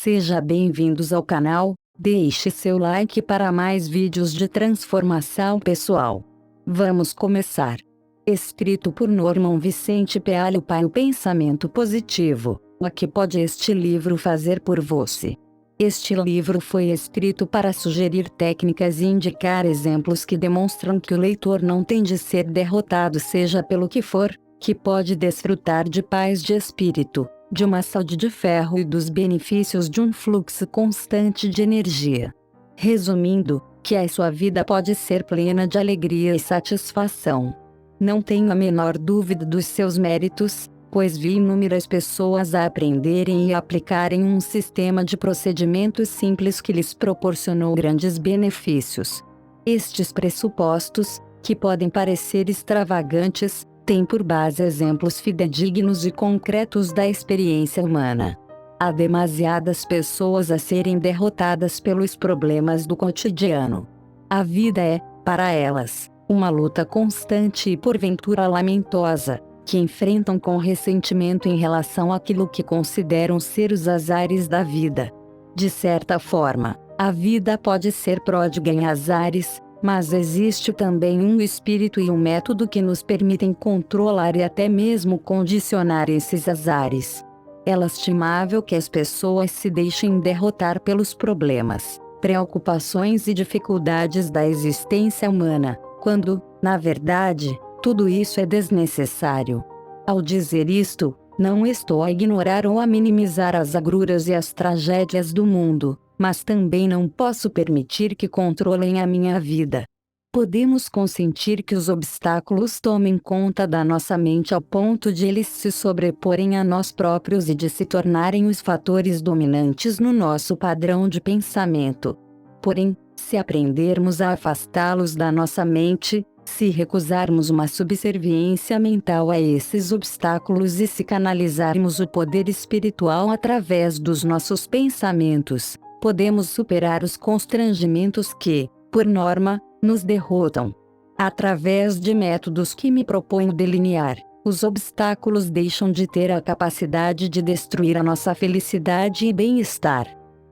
Seja bem-vindos ao canal, deixe seu like para mais vídeos de transformação pessoal. Vamos começar. Escrito por Norman Vicente Peale Pai, o pensamento positivo, o que pode este livro fazer por você? Este livro foi escrito para sugerir técnicas e indicar exemplos que demonstram que o leitor não tem de ser derrotado seja pelo que for, que pode desfrutar de paz de espírito, de uma saúde de ferro e dos benefícios de um fluxo constante de energia. Resumindo, que a sua vida pode ser plena de alegria e satisfação. Não tenho a menor dúvida dos seus méritos, pois vi inúmeras pessoas a aprenderem e aplicarem um sistema de procedimentos simples que lhes proporcionou grandes benefícios. Estes pressupostos, que podem parecer extravagantes, têm por base exemplos fidedignos e concretos da experiência humana. Há demasiadas pessoas a serem derrotadas pelos problemas do cotidiano. A vida é, para elas, uma luta constante e porventura lamentosa, que enfrentam com ressentimento em relação àquilo que consideram ser os azares da vida. De certa forma, a vida pode ser pródiga em azares, mas existe também um espírito e um método que nos permitem controlar e até mesmo condicionar esses azares. É lastimável que as pessoas se deixem derrotar pelos problemas, preocupações e dificuldades da existência humana, quando, na verdade, tudo isso é desnecessário. Ao dizer isto, não estou a ignorar ou a minimizar as agruras e as tragédias do mundo, mas também não posso permitir que controlem a minha vida. Podemos consentir que os obstáculos tomem conta da nossa mente ao ponto de eles se sobreporem a nós próprios e de se tornarem os fatores dominantes no nosso padrão de pensamento. Porém, se aprendermos a afastá-los da nossa mente, se recusarmos uma subserviência mental a esses obstáculos e se canalizarmos o poder espiritual através dos nossos pensamentos, podemos superar os constrangimentos que, por norma, nos derrotam. Através de métodos que me proponho delinear, os obstáculos deixam de ter a capacidade de destruir a nossa felicidade e bem-estar.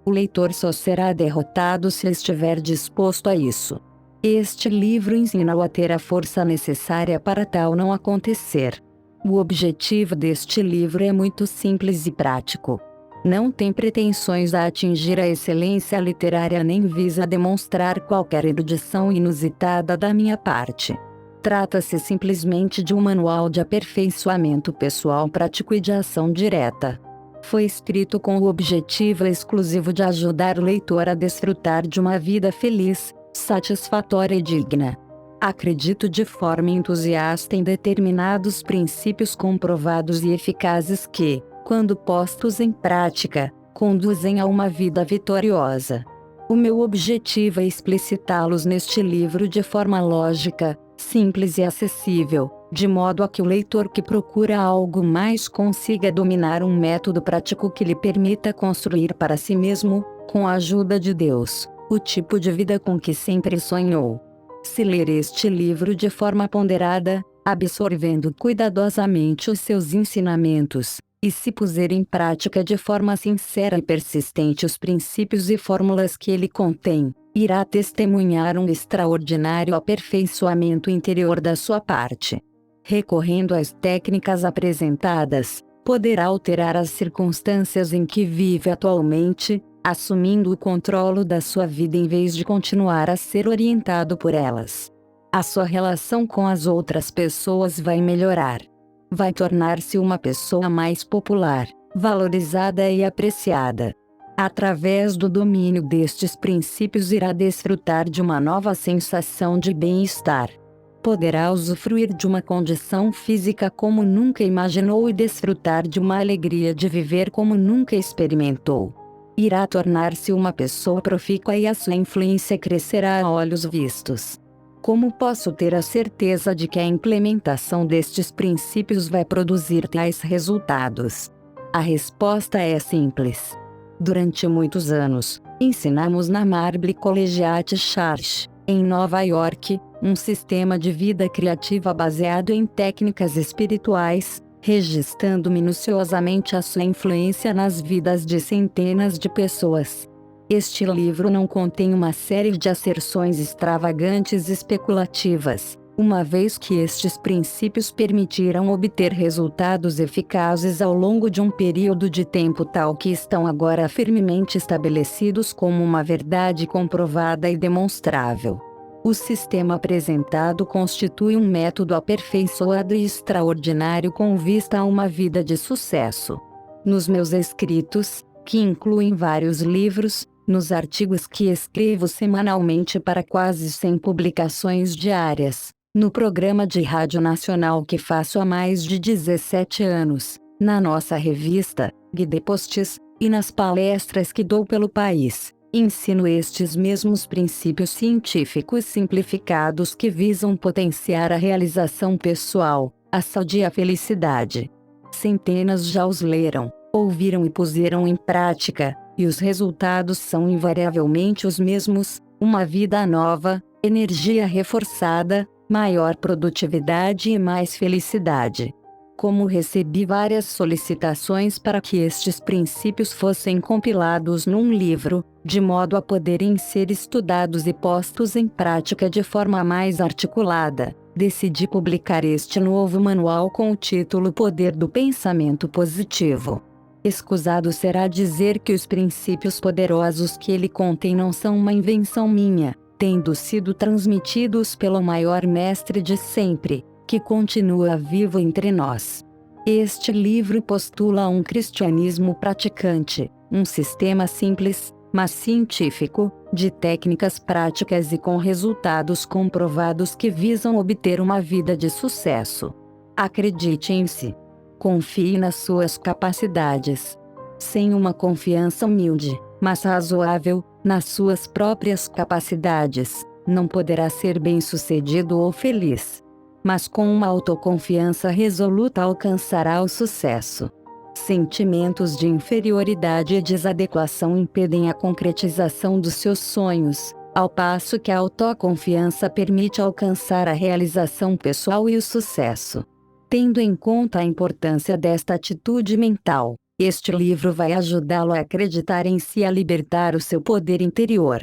O leitor só será derrotado se estiver disposto a isso. Este livro ensina-o a ter a força necessária para tal não acontecer. O objetivo deste livro é muito simples e prático. Não tem pretensões a atingir a excelência literária nem visa demonstrar qualquer erudição inusitada da minha parte. Trata-se simplesmente de um manual de aperfeiçoamento pessoal prático e de ação direta. Foi escrito com o objetivo exclusivo de ajudar o leitor a desfrutar de uma vida feliz, satisfatória e digna. Acredito de forma entusiasta em determinados princípios comprovados e eficazes que, quando postos em prática, conduzem a uma vida vitoriosa. O meu objetivo é explicitá-los neste livro de forma lógica, simples e acessível, de modo a que o leitor que procura algo mais consiga dominar um método prático que lhe permita construir para si mesmo, com a ajuda de Deus, o tipo de vida com que sempre sonhou. Se ler este livro de forma ponderada, absorvendo cuidadosamente os seus ensinamentos, e se puser em prática de forma sincera e persistente os princípios e fórmulas que ele contém, irá testemunhar um extraordinário aperfeiçoamento interior da sua parte. Recorrendo às técnicas apresentadas, poderá alterar as circunstâncias em que vive atualmente, assumindo o controle da sua vida em vez de continuar a ser orientado por elas. A sua relação com as outras pessoas vai melhorar. Vai tornar-se uma pessoa mais popular, valorizada e apreciada. Através do domínio destes princípios irá desfrutar de uma nova sensação de bem-estar. Poderá usufruir de uma condição física como nunca imaginou e desfrutar de uma alegria de viver como nunca experimentou. Irá tornar-se uma pessoa profícua e a sua influência crescerá a olhos vistos. Como posso ter a certeza de que a implementação destes princípios vai produzir tais resultados? A resposta é simples. Durante muitos anos, ensinamos na Marble Collegiate Church, em Nova York, um sistema de vida criativa baseado em técnicas espirituais, registrando minuciosamente a sua influência nas vidas de centenas de pessoas. Este livro não contém uma série de asserções extravagantes e especulativas, uma vez que estes princípios permitiram obter resultados eficazes ao longo de um período de tempo tal que estão agora firmemente estabelecidos como uma verdade comprovada e demonstrável. O sistema apresentado constitui um método aperfeiçoado e extraordinário com vista a uma vida de sucesso. Nos meus escritos, que incluem vários livros, nos artigos que escrevo semanalmente para quase 100 publicações diárias, no programa de rádio nacional que faço há mais de 17 anos, na nossa revista, Guide Posts, e nas palestras que dou pelo país, ensino estes mesmos princípios científicos simplificados que visam potenciar a realização pessoal, a saúde e a felicidade. Centenas já os leram, ouviram e puseram em prática, e os resultados são invariavelmente os mesmos: uma vida nova, energia reforçada, maior produtividade e mais felicidade. Como recebi várias solicitações para que estes princípios fossem compilados num livro, de modo a poderem ser estudados e postos em prática de forma mais articulada, decidi publicar este novo manual com o título Poder do Pensamento Positivo. Escusado será dizer que os princípios poderosos que ele contém não são uma invenção minha, tendo sido transmitidos pelo maior mestre de sempre, que continua vivo entre nós. Este livro postula um cristianismo praticante, um sistema simples, mas científico, de técnicas práticas e com resultados comprovados que visam obter uma vida de sucesso. Acredite em si. Confie nas suas capacidades. Sem uma confiança humilde, mas razoável, nas suas próprias capacidades, não poderá ser bem-sucedido ou feliz. Mas com uma autoconfiança resoluta alcançará o sucesso. Sentimentos de inferioridade e desadequação impedem a concretização dos seus sonhos, ao passo que a autoconfiança permite alcançar a realização pessoal e o sucesso. Tendo em conta a importância desta atitude mental, este livro vai ajudá-lo a acreditar em si e a libertar o seu poder interior.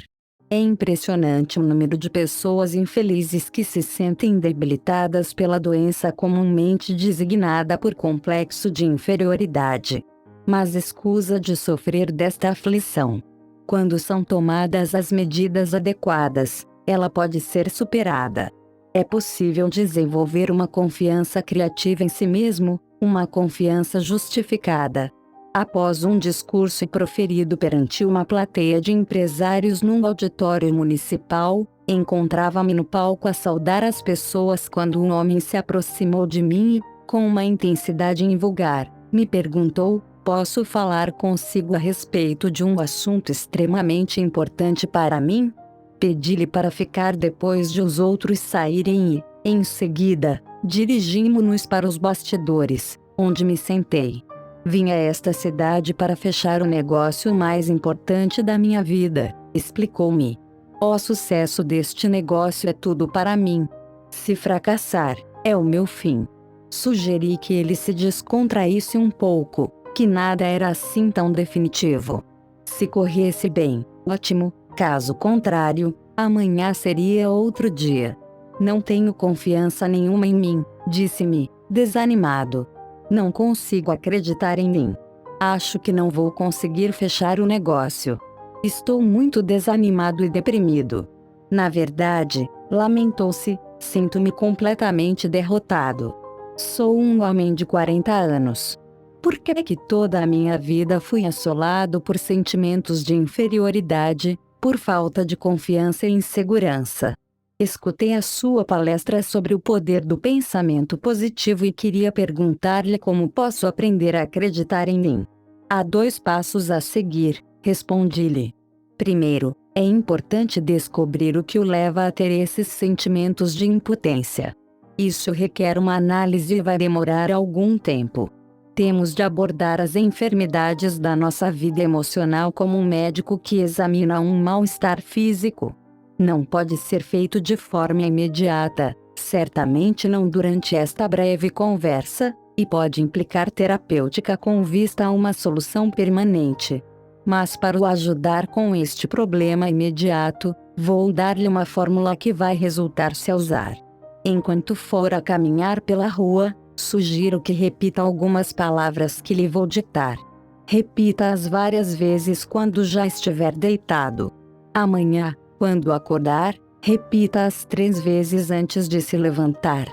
É impressionante o número de pessoas infelizes que se sentem debilitadas pela doença comumente designada por complexo de inferioridade. Mas escusa de sofrer desta aflição. Quando são tomadas as medidas adequadas, ela pode ser superada. É possível desenvolver uma confiança criativa em si mesmo, uma confiança justificada. Após um discurso proferido perante uma plateia de empresários num auditório municipal, encontrava-me no palco a saudar as pessoas quando um homem se aproximou de mim e, com uma intensidade invulgar, me perguntou: "Posso falar consigo a respeito de um assunto extremamente importante para mim?" Pedi-lhe para ficar depois de os outros saírem e, em seguida, dirigimos-nos para os bastidores, onde me sentei. Vim a esta cidade para fechar o negócio mais importante da minha vida, explicou-me. O sucesso deste negócio é tudo para mim. Se fracassar, é o meu fim. Sugeri que ele se descontraísse um pouco, que nada era assim tão definitivo. Se corresse bem, ótimo, caso contrário, amanhã seria outro dia. Não tenho confiança nenhuma em mim, disse-me, desanimado. Não consigo acreditar em mim. Acho que não vou conseguir fechar o negócio. Estou muito desanimado e deprimido. Na verdade, lamentou-se, sinto-me completamente derrotado. Sou um homem de 40 anos. Por que é que toda a minha vida fui assolado por sentimentos de inferioridade, por falta de confiança e insegurança? Escutei a sua palestra sobre o poder do pensamento positivo e queria perguntar-lhe como posso aprender a acreditar em mim. Há 2 passos a seguir, respondi-lhe. Primeiro, é importante descobrir o que o leva a ter esses sentimentos de impotência. Isso requer uma análise e vai demorar algum tempo. Temos de abordar as enfermidades da nossa vida emocional como um médico que examina um mal-estar físico. Não pode ser feito de forma imediata, certamente não durante esta breve conversa, e pode implicar terapêutica com vista a uma solução permanente. Mas para o ajudar com este problema imediato, vou dar-lhe uma fórmula que vai resultar se a usar. Enquanto for a caminhar pela rua, sugiro que repita algumas palavras que lhe vou ditar. Repita-as várias vezes quando já estiver deitado. Amanhã, quando acordar, repita-as 3 vezes antes de se levantar.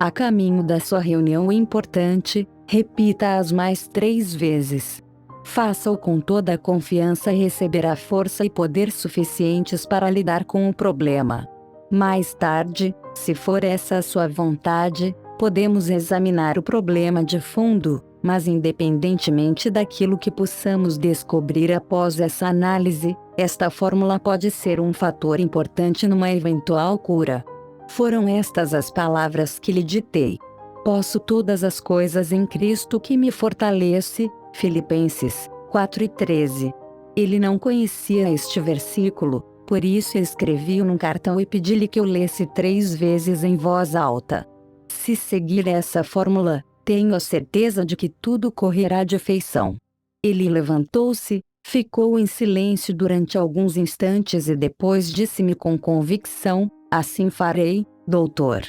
A caminho da sua reunião importante, repita-as mais 3 vezes. Faça-o com toda a confiança e receberá força e poder suficientes para lidar com o problema. Mais tarde, se for essa a sua vontade, podemos examinar o problema de fundo, mas independentemente daquilo que possamos descobrir após essa análise, esta fórmula pode ser um fator importante numa eventual cura. Foram estas as palavras que lhe ditei. Posso todas as coisas em Cristo que me fortalece, Filipenses 4:13. Ele não conhecia este versículo, por isso escrevi-o num cartão e pedi-lhe que o lesse 3 vezes em voz alta. Se seguir essa fórmula, tenho a certeza de que tudo correrá de feição. Ele levantou-se, ficou em silêncio durante alguns instantes e depois disse-me com convicção: assim farei, doutor.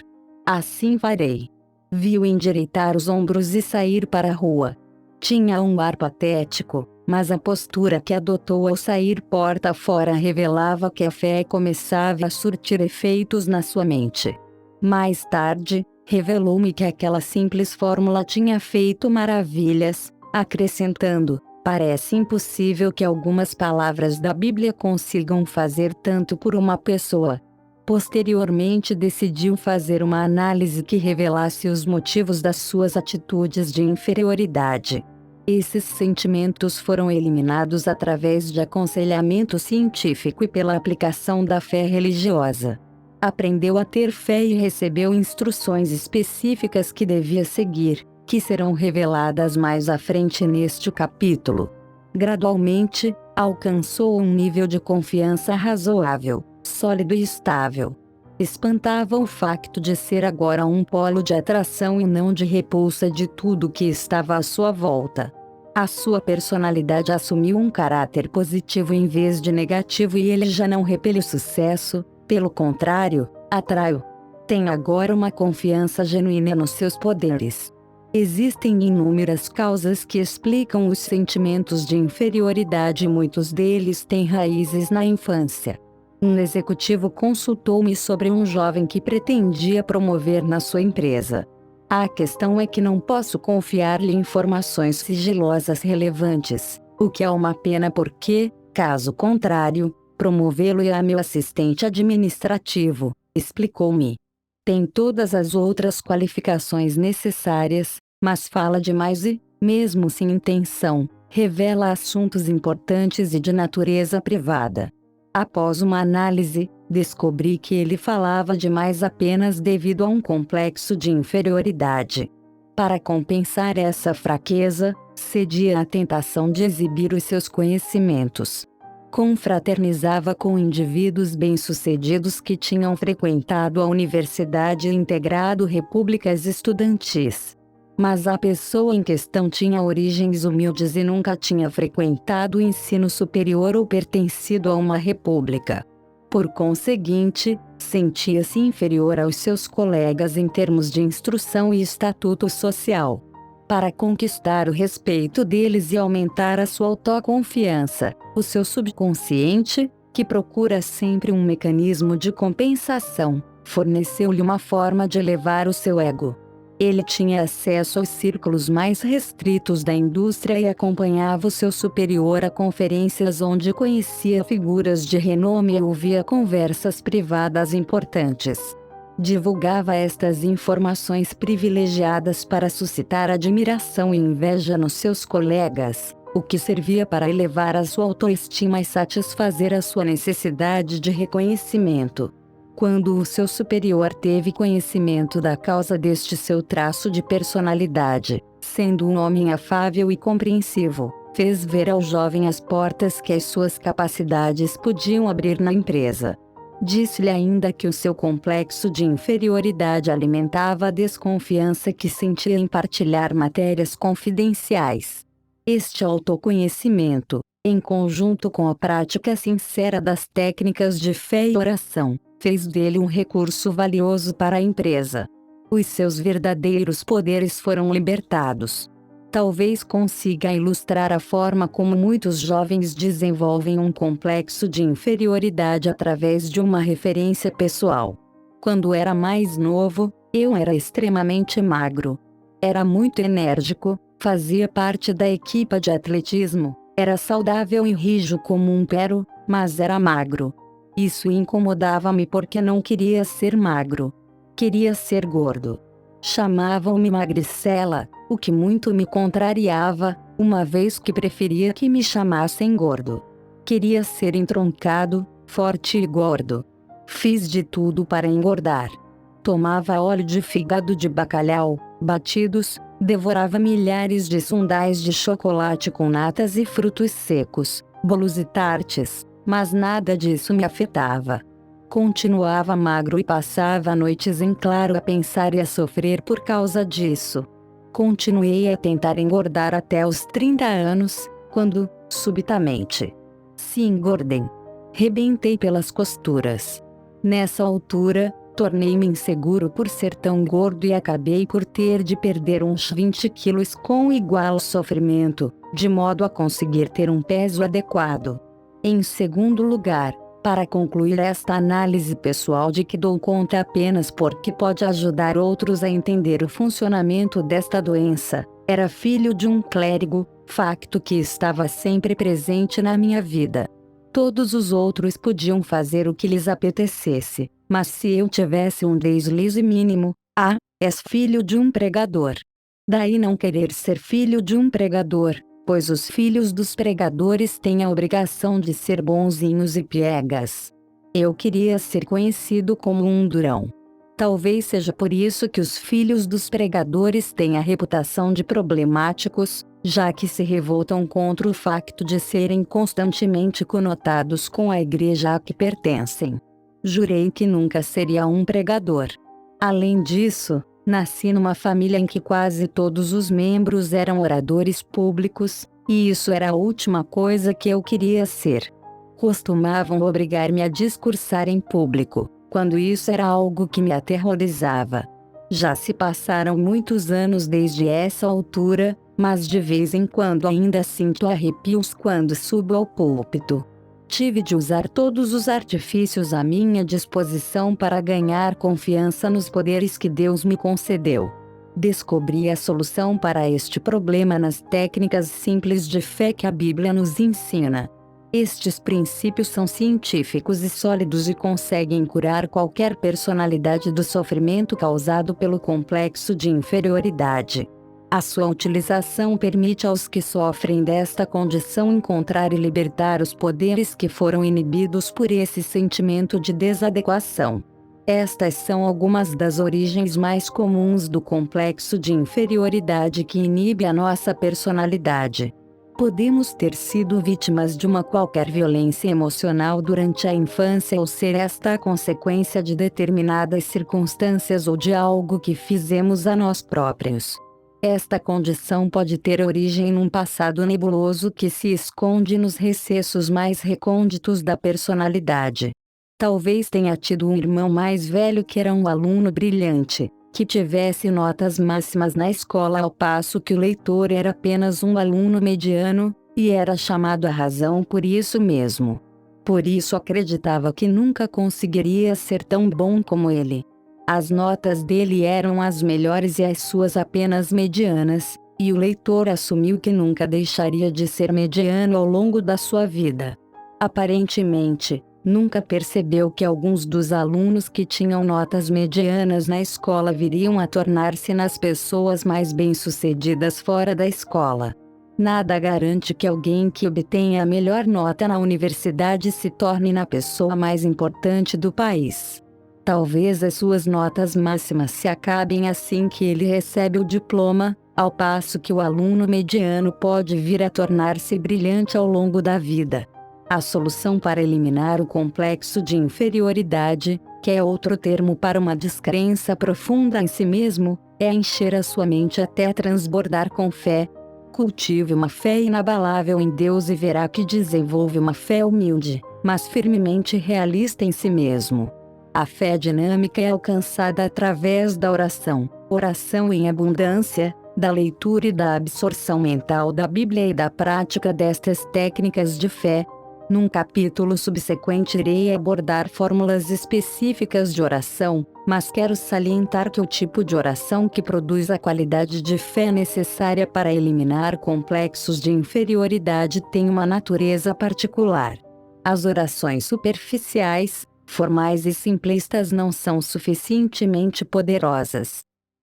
Assim farei. Viu endireitar os ombros e sair para a rua. Tinha um ar patético, mas a postura que adotou ao sair porta fora revelava que a fé começava a surtir efeitos na sua mente. Mais tarde, revelou-me que aquela simples fórmula tinha feito maravilhas, acrescentando: parece impossível que algumas palavras da Bíblia consigam fazer tanto por uma pessoa. Posteriormente decidiu fazer uma análise que revelasse os motivos das suas atitudes de inferioridade. Esses sentimentos foram eliminados através de aconselhamento científico e pela aplicação da fé religiosa. Aprendeu a ter fé e recebeu instruções específicas que devia seguir, que serão reveladas mais à frente neste capítulo. Gradualmente, alcançou um nível de confiança razoável, sólido e estável. Espantava o facto de ser agora um polo de atração e não de repulsa de tudo que estava à sua volta. A sua personalidade assumiu um caráter positivo em vez de negativo e ele já não repele o sucesso, pelo contrário, atrai-o. Tem agora uma confiança genuína nos seus poderes. Existem inúmeras causas que explicam os sentimentos de inferioridade e muitos deles têm raízes na infância. Um executivo consultou-me sobre um jovem que pretendia promover na sua empresa. A questão é que não posso confiar-lhe informações sigilosas relevantes, o que é uma pena porque, caso contrário, promovê-lo-á meu assistente administrativo, explicou-me. Tem todas as outras qualificações necessárias, mas fala demais e, mesmo sem intenção, revela assuntos importantes e de natureza privada. Após uma análise, descobri que ele falava demais apenas devido a um complexo de inferioridade. Para compensar essa fraqueza, cedia à tentação de exibir os seus conhecimentos. Confraternizava com indivíduos bem-sucedidos que tinham frequentado a universidade e integrado repúblicas estudantis. Mas a pessoa em questão tinha origens humildes e nunca tinha frequentado o ensino superior ou pertencido a uma república. Por conseguinte, sentia-se inferior aos seus colegas em termos de instrução e estatuto social. Para conquistar o respeito deles e aumentar a sua autoconfiança, o seu subconsciente, que procura sempre um mecanismo de compensação, forneceu-lhe uma forma de elevar o seu ego. Ele tinha acesso aos círculos mais restritos da indústria e acompanhava o seu superior a conferências onde conhecia figuras de renome e ouvia conversas privadas importantes. Divulgava estas informações privilegiadas para suscitar admiração e inveja nos seus colegas, o que servia para elevar a sua autoestima e satisfazer a sua necessidade de reconhecimento. Quando o seu superior teve conhecimento da causa deste seu traço de personalidade, sendo um homem afável e compreensivo, fez ver ao jovem as portas que as suas capacidades podiam abrir na empresa. Disse-lhe ainda que o seu complexo de inferioridade alimentava a desconfiança que sentia em partilhar matérias confidenciais. Este autoconhecimento, em conjunto com a prática sincera das técnicas de fé e oração, fez dele um recurso valioso para a empresa. Os seus verdadeiros poderes foram libertados. Talvez consiga ilustrar a forma como muitos jovens desenvolvem um complexo de inferioridade através de uma referência pessoal. Quando era mais novo, eu era extremamente magro. Era muito enérgico, fazia parte da equipe de atletismo, era saudável e rijo como um pero, mas era magro. Isso incomodava-me porque não queria ser magro. Queria ser gordo. Chamavam-me magricela, o que muito me contrariava, uma vez que preferia que me chamassem gordo. Queria ser entroncado, forte e gordo. Fiz de tudo para engordar. Tomava óleo de fígado de bacalhau, batidos, devorava milhares de sundais de chocolate com natas e frutos secos, bolos e tartes, mas nada disso me afetava. Continuava magro e passava noites em claro a pensar e a sofrer por causa disso. Continuei a tentar engordar até os 30 anos, quando, subitamente, se engordei. Rebentei pelas costuras. Nessa altura, tornei-me inseguro por ser tão gordo e acabei por ter de perder uns 20 quilos com igual sofrimento, de modo a conseguir ter um peso adequado. Em segundo lugar, para concluir esta análise pessoal de que dou conta apenas porque pode ajudar outros a entender o funcionamento desta doença, era filho de um clérigo, facto que estava sempre presente na minha vida. Todos os outros podiam fazer o que lhes apetecesse, mas se eu tivesse um deslize mínimo, és filho de um pregador. Daí não querer ser filho de um pregador, pois os filhos dos pregadores têm a obrigação de ser bonzinhos e piegas. Eu queria ser conhecido como um durão. Talvez seja por isso que os filhos dos pregadores têm a reputação de problemáticos, já que se revoltam contra o facto de serem constantemente conotados com a igreja a que pertencem. Jurei que nunca seria um pregador. Além disso, nasci numa família em que quase todos os membros eram oradores públicos, e isso era a última coisa que eu queria ser. Costumavam obrigar-me a discursar em público, quando isso era algo que me aterrorizava. Já se passaram muitos anos desde essa altura, mas de vez em quando ainda sinto arrepios quando subo ao púlpito. Tive de usar todos os artifícios à minha disposição para ganhar confiança nos poderes que Deus me concedeu. Descobri a solução para este problema nas técnicas simples de fé que a Bíblia nos ensina. Estes princípios são científicos e sólidos e conseguem curar qualquer personalidade do sofrimento causado pelo complexo de inferioridade. A sua utilização permite aos que sofrem desta condição encontrar e libertar os poderes que foram inibidos por esse sentimento de desadequação. Estas são algumas das origens mais comuns do complexo de inferioridade que inibe a nossa personalidade. Podemos ter sido vítimas de uma qualquer violência emocional durante a infância ou ser esta a consequência de determinadas circunstâncias ou de algo que fizemos a nós próprios. Esta condição pode ter origem num passado nebuloso que se esconde nos recessos mais recônditos da personalidade. Talvez tenha tido um irmão mais velho que era um aluno brilhante, que tivesse notas máximas na escola ao passo que o leitor era apenas um aluno mediano, e era chamado à razão por isso mesmo. Por isso acreditava que nunca conseguiria ser tão bom como ele. As notas dele eram as melhores e as suas apenas medianas, e o leitor assumiu que nunca deixaria de ser mediano ao longo da sua vida. Aparentemente, nunca percebeu que alguns dos alunos que tinham notas medianas na escola viriam a tornar-se nas pessoas mais bem-sucedidas fora da escola. Nada garante que alguém que obtenha a melhor nota na universidade se torne na pessoa mais importante do país. Talvez as suas notas máximas se acabem assim que ele recebe o diploma, ao passo que o aluno mediano pode vir a tornar-se brilhante ao longo da vida. A solução para eliminar o complexo de inferioridade, que é outro termo para uma descrença profunda em si mesmo, é encher a sua mente até transbordar com fé. Cultive uma fé inabalável em Deus e verá que desenvolve uma fé humilde, mas firmemente realista em si mesmo. A fé dinâmica é alcançada através da oração em abundância, da leitura e da absorção mental da Bíblia e da prática destas técnicas de fé. Num capítulo subsequente irei abordar fórmulas específicas de oração, mas quero salientar que o tipo de oração que produz a qualidade de fé necessária para eliminar complexos de inferioridade tem uma natureza particular. As orações superficiais, formais e simplistas não são suficientemente poderosas.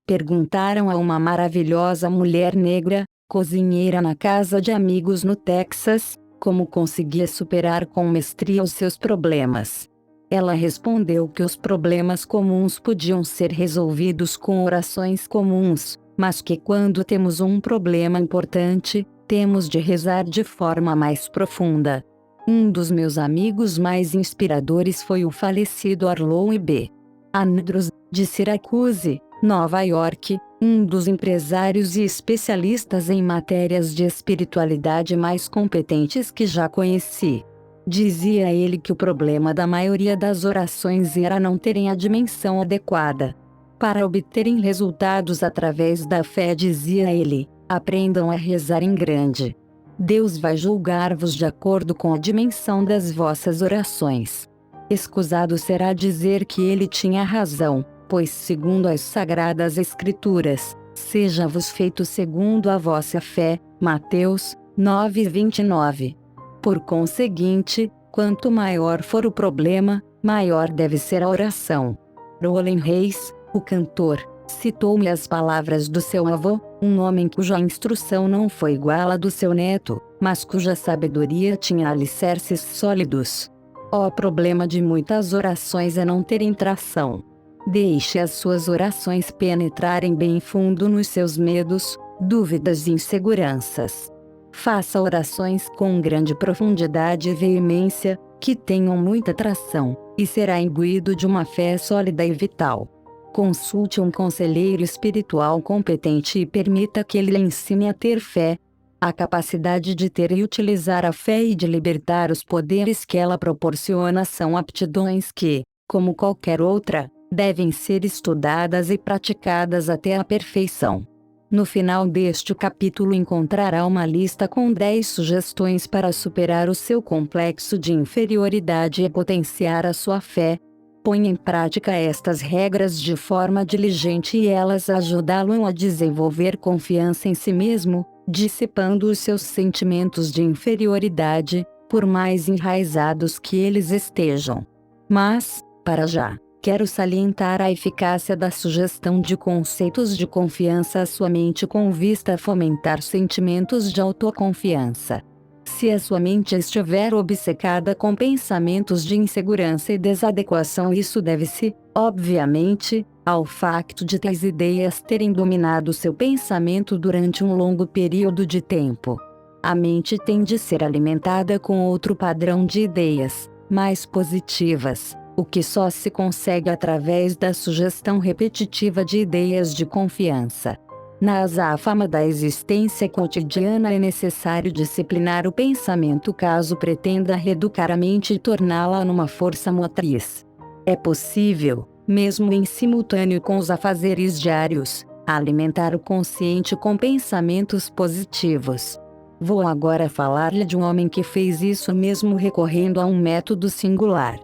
Perguntaram a uma maravilhosa mulher negra, cozinheira na casa de amigos no Texas, como conseguia superar com mestria os seus problemas. Ela respondeu que os problemas comuns podiam ser resolvidos com orações comuns, mas que quando temos um problema importante, temos de rezar de forma mais profunda. Um dos meus amigos mais inspiradores foi o falecido Arlow B. Andrews, de Syracuse, Nova York, um dos empresários e especialistas em matérias de espiritualidade mais competentes que já conheci. Dizia ele que o problema da maioria das orações era não terem a dimensão adequada. Para obterem resultados através da fé, dizia ele, aprendam a rezar em grande. Deus vai julgar-vos de acordo com a dimensão das vossas orações. Escusado será dizer que ele tinha razão, pois segundo as Sagradas Escrituras, seja-vos feito segundo a vossa fé, Mateus 9:29. Por conseguinte, quanto maior for o problema, maior deve ser a oração. Rowland Reis, o cantor, citou-me as palavras do seu avô, um homem cuja instrução não foi igual à do seu neto, mas cuja sabedoria tinha alicerces sólidos. O problema de muitas orações é não terem tração. Deixe as suas orações penetrarem bem fundo nos seus medos, dúvidas e inseguranças. Faça orações com grande profundidade e veemência, que tenham muita tração, e será imbuído de uma fé sólida e vital. Consulte um conselheiro espiritual competente e permita que ele lhe ensine a ter fé. A capacidade de ter e utilizar a fé e de libertar os poderes que ela proporciona são aptidões que, como qualquer outra, devem ser estudadas e praticadas até a perfeição. No final deste capítulo encontrará uma lista com 10 sugestões para superar o seu complexo de inferioridade e potenciar a sua fé. Ponha em prática estas regras de forma diligente e elas ajudá-lo a desenvolver confiança em si mesmo, dissipando os seus sentimentos de inferioridade, por mais enraizados que eles estejam. Mas, para já, quero salientar a eficácia da sugestão de conceitos de confiança à sua mente com vista a fomentar sentimentos de autoconfiança. Se a sua mente estiver obcecada com pensamentos de insegurança e desadequação, isso deve-se, obviamente, ao facto de tais ideias terem dominado seu pensamento durante um longo período de tempo. A mente tem de ser alimentada com outro padrão de ideias, mais positivas, o que só se consegue através da sugestão repetitiva de ideias de confiança. Na azáfama da existência cotidiana é necessário disciplinar o pensamento caso pretenda reeducar a mente e torná-la numa força motriz. É possível, mesmo em simultâneo com os afazeres diários, alimentar o consciente com pensamentos positivos. Vou agora falar-lhe de um homem que fez isso mesmo recorrendo a um método singular.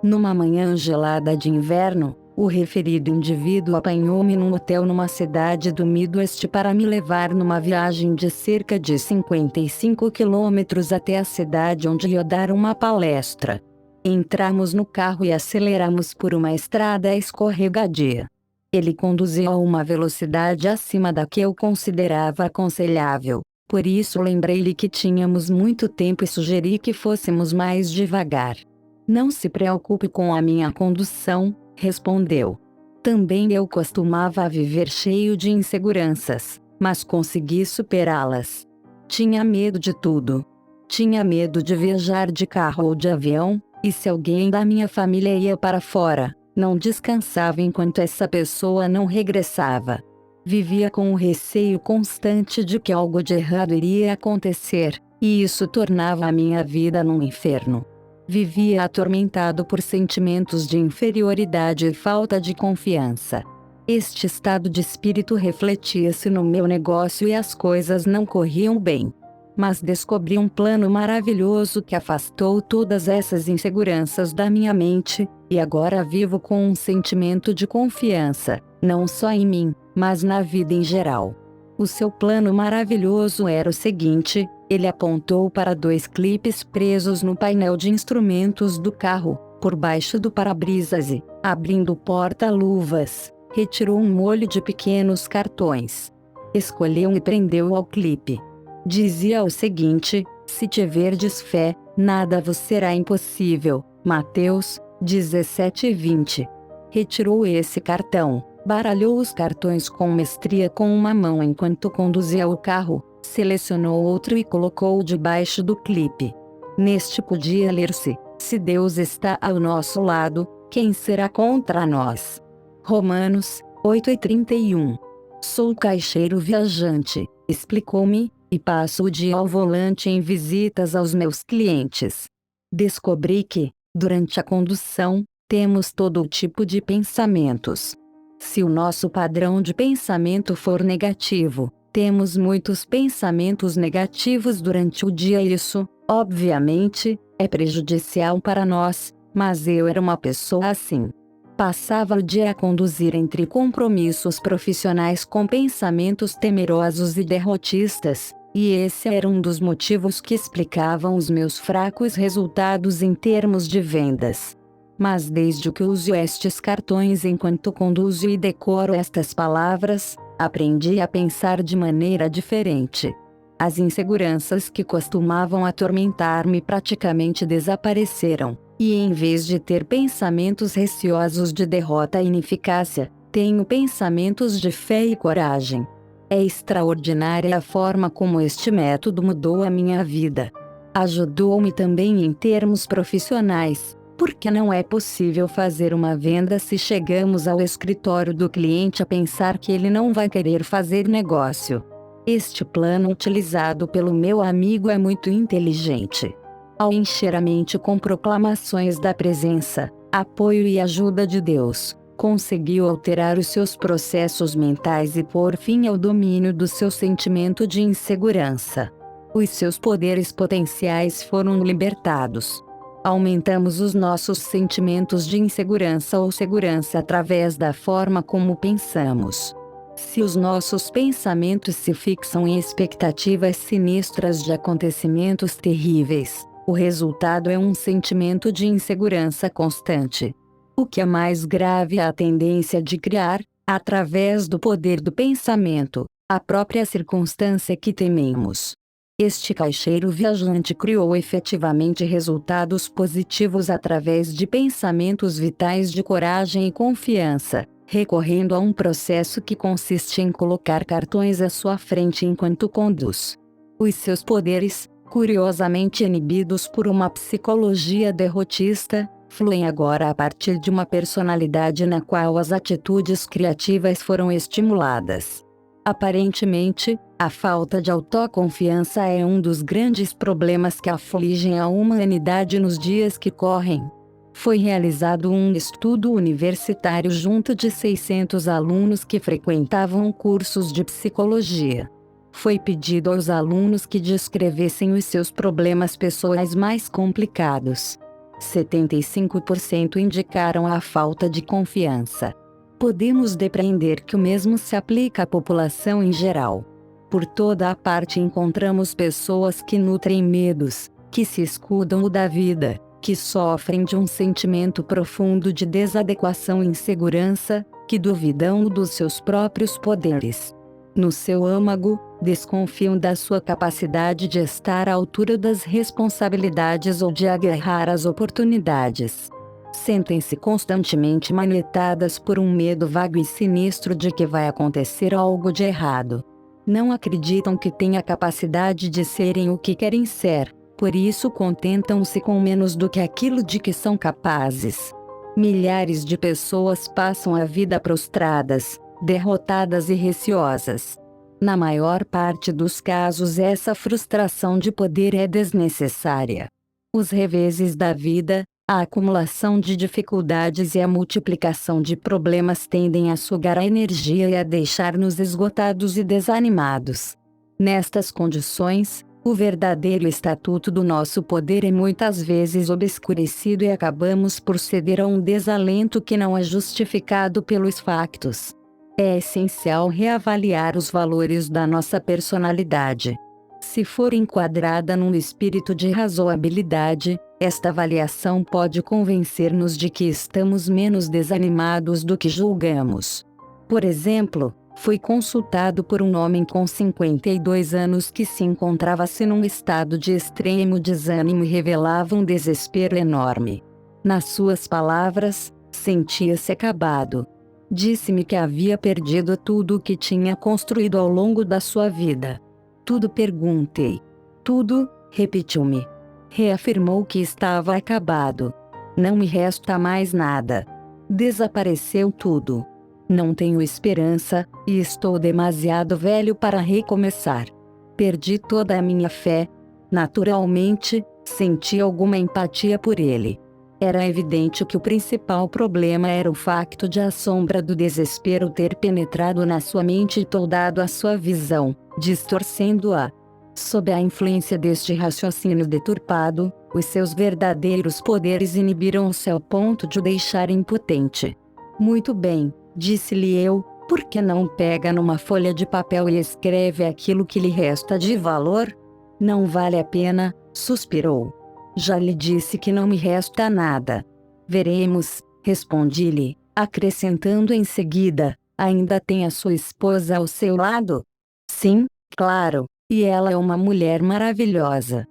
Numa manhã gelada de inverno, o referido indivíduo apanhou-me num hotel numa cidade do Midwest para me levar numa viagem de cerca de 55 quilômetros até a cidade onde ia dar uma palestra. Entramos no carro e aceleramos por uma estrada escorregadia. Ele conduziu a uma velocidade acima da que eu considerava aconselhável, por isso lembrei-lhe que tínhamos muito tempo e sugeri que fôssemos mais devagar. Não se preocupe com a minha condução, respondeu. Também eu costumava viver cheio de inseguranças, mas consegui superá-las. Tinha medo de tudo. Tinha medo de viajar de carro ou de avião, e se alguém da minha família ia para fora, não descansava enquanto essa pessoa não regressava. Vivia com o receio constante de que algo de errado iria acontecer, e isso tornava a minha vida num inferno. Vivia atormentado por sentimentos de inferioridade e falta de confiança. Este estado de espírito refletia-se no meu negócio e as coisas não corriam bem. Mas descobri um plano maravilhoso que afastou todas essas inseguranças da minha mente, e agora vivo com um sentimento de confiança, não só em mim, mas na vida em geral. O seu plano maravilhoso era o seguinte: ele apontou para 2 clipes presos no painel de instrumentos do carro, por baixo do para-brisas e, abrindo o porta-luvas, retirou um molho de pequenos cartões. Escolheu e prendeu ao clipe. Dizia o seguinte: se tiverdes fé, nada vos será impossível. Mateus 17:20. Retirou esse cartão, baralhou os cartões com mestria com uma mão enquanto conduzia o carro, selecionou outro e colocou debaixo do clipe. Neste podia ler-se: se Deus está ao nosso lado, quem será contra nós? Romanos 8:31. Sou caixeiro viajante, explicou-me, e passo o dia ao volante em visitas aos meus clientes. Descobri que, durante a condução, temos todo tipo de pensamentos. Se o nosso padrão de pensamento for negativo, temos muitos pensamentos negativos durante o dia e isso, obviamente, é prejudicial para nós, mas eu era uma pessoa assim. Passava o dia a conduzir entre compromissos profissionais com pensamentos temerosos e derrotistas, e esse era um dos motivos que explicavam os meus fracos resultados em termos de vendas. Mas desde que uso estes cartões enquanto conduzo e decoro estas palavras, aprendi a pensar de maneira diferente. As inseguranças que costumavam atormentar-me praticamente desapareceram, e em vez de ter pensamentos receosos de derrota e ineficácia, tenho pensamentos de fé e coragem. É extraordinária a forma como este método mudou a minha vida. Ajudou-me também em termos profissionais, porque não é possível fazer uma venda se chegamos ao escritório do cliente a pensar que ele não vai querer fazer negócio. Este plano utilizado pelo meu amigo é muito inteligente. Ao encher a mente com proclamações da presença, apoio e ajuda de Deus, conseguiu alterar os seus processos mentais e pôr fim ao domínio do seu sentimento de insegurança. Os seus poderes potenciais foram libertados. Aumentamos os nossos sentimentos de insegurança ou segurança através da forma como pensamos. Se os nossos pensamentos se fixam em expectativas sinistras de acontecimentos terríveis, o resultado é um sentimento de insegurança constante. O que é mais grave é a tendência de criar, através do poder do pensamento, a própria circunstância que tememos. Este caixeiro viajante criou efetivamente resultados positivos através de pensamentos vitais de coragem e confiança, recorrendo a um processo que consiste em colocar cartões à sua frente enquanto conduz. Os seus poderes, curiosamente inibidos por uma psicologia derrotista, fluem agora a partir de uma personalidade na qual as atitudes criativas foram estimuladas. Aparentemente, a falta de autoconfiança é um dos grandes problemas que afligem a humanidade nos dias que correm. Foi realizado um estudo universitário junto de 600 alunos que frequentavam cursos de psicologia. Foi pedido aos alunos que descrevessem os seus problemas pessoais mais complicados. 75% indicaram a falta de confiança. Podemos depreender que o mesmo se aplica à população em geral. Por toda a parte encontramos pessoas que nutrem medos, que se escudam da vida, que sofrem de um sentimento profundo de desadequação e insegurança, que duvidam dos seus próprios poderes. No seu âmago, desconfiam da sua capacidade de estar à altura das responsabilidades ou de agarrar as oportunidades. Sentem-se constantemente manetadas por um medo vago e sinistro de que vai acontecer algo de errado. Não acreditam que têm a capacidade de serem o que querem ser, por isso contentam-se com menos do que aquilo de que são capazes. Milhares de pessoas passam a vida prostradas, derrotadas e receosas. Na maior parte dos casos, essa frustração de poder é desnecessária. Os reveses da vida, a acumulação de dificuldades e a multiplicação de problemas tendem a sugar a energia e a deixar-nos esgotados e desanimados. Nestas condições, o verdadeiro estatuto do nosso poder é muitas vezes obscurecido e acabamos por ceder a um desalento que não é justificado pelos factos. É essencial reavaliar os valores da nossa personalidade. Se for enquadrada num espírito de razoabilidade, esta avaliação pode convencer-nos de que estamos menos desanimados do que julgamos. Por exemplo, fui consultado por um homem com 52 anos que se encontrava-se num estado de extremo desânimo e revelava um desespero enorme. Nas suas palavras, sentia-se acabado. Disse-me que havia perdido tudo o que tinha construído ao longo da sua vida. Tudo? Perguntei. Tudo, repetiu-me. Reafirmou que estava acabado. Não me resta mais nada. Desapareceu tudo. Não tenho esperança, e estou demasiado velho para recomeçar. Perdi toda a minha fé. Naturalmente, senti alguma empatia por ele. Era evidente que o principal problema era o facto de a sombra do desespero ter penetrado na sua mente e toldado a sua visão, distorcendo-a. Sob a influência deste raciocínio deturpado, os seus verdadeiros poderes inibiram-se ao ponto de o deixar impotente. Muito bem, disse-lhe eu, por que não pega numa folha de papel e escreve aquilo que lhe resta de valor? Não vale a pena, suspirou. Já lhe disse que não me resta nada. Veremos, respondi-lhe, acrescentando em seguida, ainda tem a sua esposa ao seu lado? Sim, claro, e ela é uma mulher maravilhosa.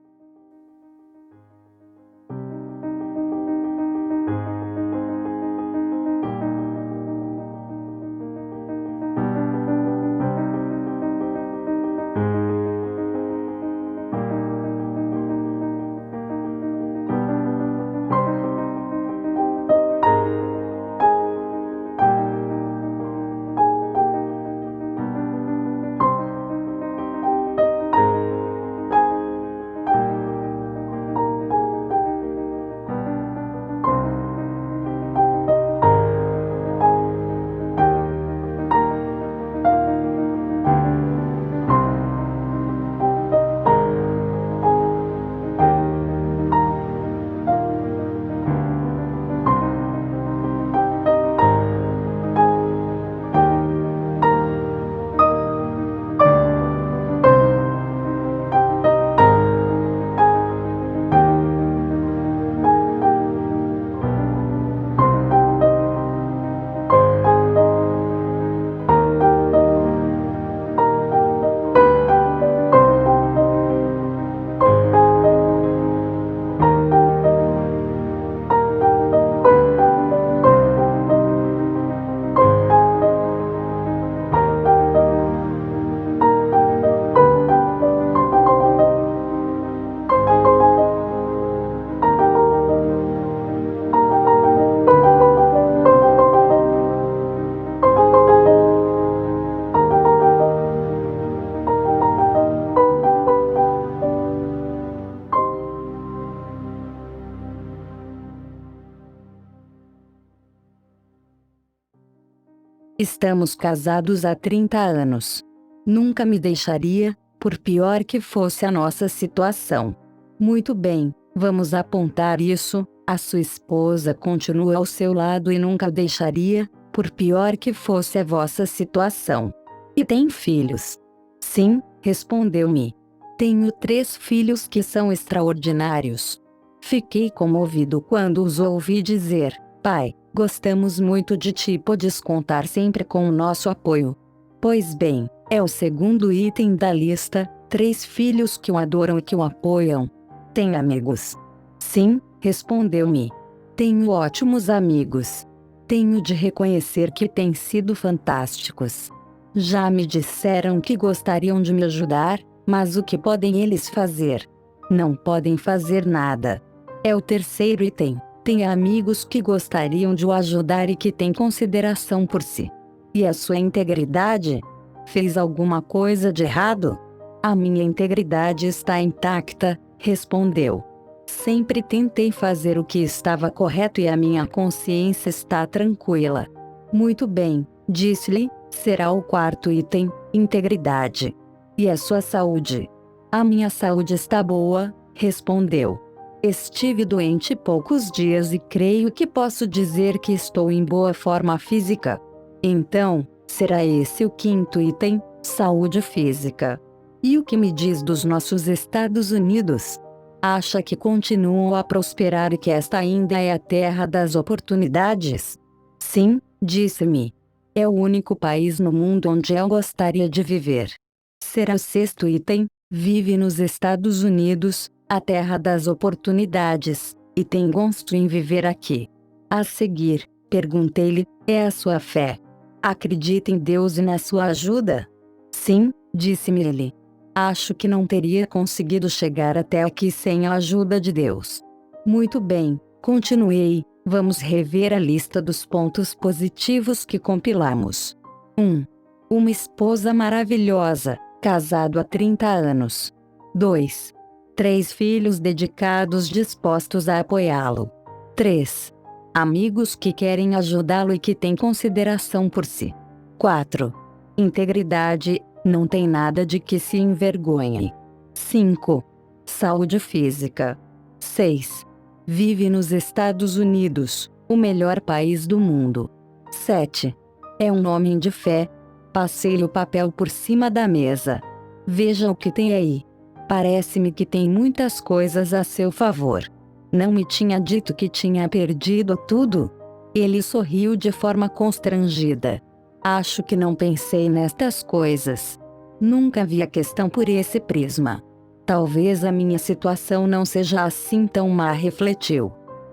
Estamos casados há 30 anos. Nunca me deixaria, por pior que fosse a nossa situação. Muito bem, vamos apontar isso, a sua esposa continua ao seu lado e nunca o deixaria, por pior que fosse a vossa situação. E tem filhos? Sim, respondeu-me. Tenho 3 filhos que são extraordinários. Fiquei comovido quando os ouvi dizer: pai, gostamos muito de ti e podes contar sempre com o nosso apoio. Pois bem, é o segundo item da lista, 3 filhos que o adoram e que o apoiam. Tem amigos? Sim, respondeu-me. Tenho ótimos amigos. Tenho de reconhecer que têm sido fantásticos. Já me disseram que gostariam de me ajudar, mas o que podem eles fazer? não podem fazer nada. É o terceiro item. Tem amigos que gostariam de o ajudar e que têm consideração por si. E a sua integridade? Fez alguma coisa de errado? A minha integridade está intacta, respondeu. Sempre tentei fazer o que estava correto e a minha consciência está tranquila. Muito bem, disse-lhe, será o quarto item, integridade. E a sua saúde? A minha saúde está boa, respondeu. Estive doente poucos dias e creio que posso dizer que estou em boa forma física. Então, será esse o quinto item, saúde física. E o que me diz dos nossos Estados Unidos? Acha que continuam a prosperar e que esta ainda é a terra das oportunidades? Sim, disse-me. É o único país no mundo onde eu gostaria de viver. Será o sexto item, vive nos Estados Unidos, a terra das oportunidades, e tem gosto em viver aqui. A seguir, perguntei-lhe, é a sua fé? Acredita em Deus e na sua ajuda? Sim, disse-me ele. Acho que não teria conseguido chegar até aqui sem a ajuda de Deus. Muito bem, continuei, vamos rever a lista dos pontos positivos que compilamos. 1. Uma esposa maravilhosa, casado há 30 anos. 2. 3 filhos dedicados dispostos a apoiá-lo. 3. Amigos que querem ajudá-lo e que têm consideração por si. 4. Integridade, não tem nada de que se envergonhe. 5. Saúde física. 6. Vive nos Estados Unidos, o melhor país do mundo. 7. É um homem de fé. Passei-lhe o papel por cima da mesa. Veja o que tem aí. Parece-me que tem muitas coisas a seu favor. Não me tinha dito que tinha perdido tudo? Ele sorriu de forma constrangida. Acho que não pensei nestas coisas. Nunca vi a questão por esse prisma. Talvez a minha situação não seja assim tão má, refletiu.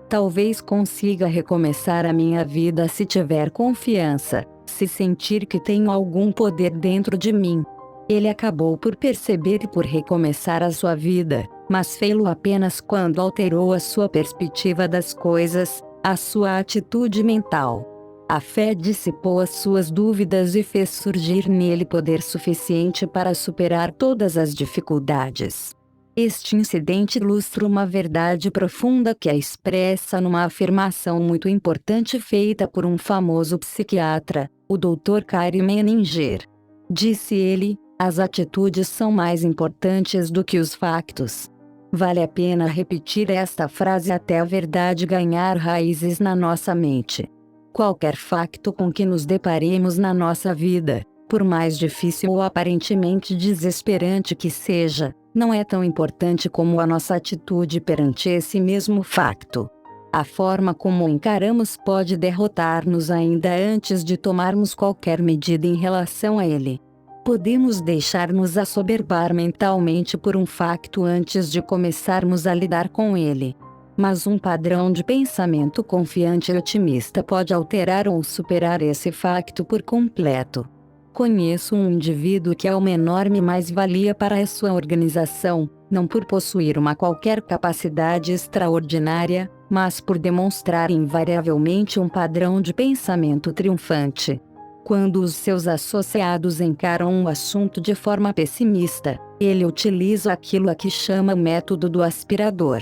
Talvez consiga recomeçar a minha vida se tiver confiança, se sentir que tenho algum poder dentro de mim. Ele acabou por perceber e por recomeçar a sua vida, mas fê-lo apenas quando alterou a sua perspectiva das coisas, a sua atitude mental. A fé dissipou as suas dúvidas e fez surgir nele poder suficiente para superar todas as dificuldades. Este incidente ilustra uma verdade profunda que é expressa numa afirmação muito importante feita por um famoso psiquiatra, o Dr. Gary Menninger. Disse ele, as atitudes são mais importantes do que os factos. Vale a pena repetir esta frase até a verdade ganhar raízes na nossa mente. Qualquer facto com que nos deparemos na nossa vida, por mais difícil ou aparentemente desesperante que seja, não é tão importante como a nossa atitude perante esse mesmo facto. A forma como o encaramos pode derrotar-nos ainda antes de tomarmos qualquer medida em relação a ele. Podemos deixar-nos assoberbar mentalmente por um facto antes de começarmos a lidar com ele. Mas um padrão de pensamento confiante e otimista pode alterar ou superar esse facto por completo. Conheço um indivíduo que é uma enorme mais-valia para a sua organização, não por possuir uma qualquer capacidade extraordinária, mas por demonstrar invariavelmente um padrão de pensamento triunfante. Quando os seus associados encaram um assunto de forma pessimista, ele utiliza aquilo a que chama método do aspirador.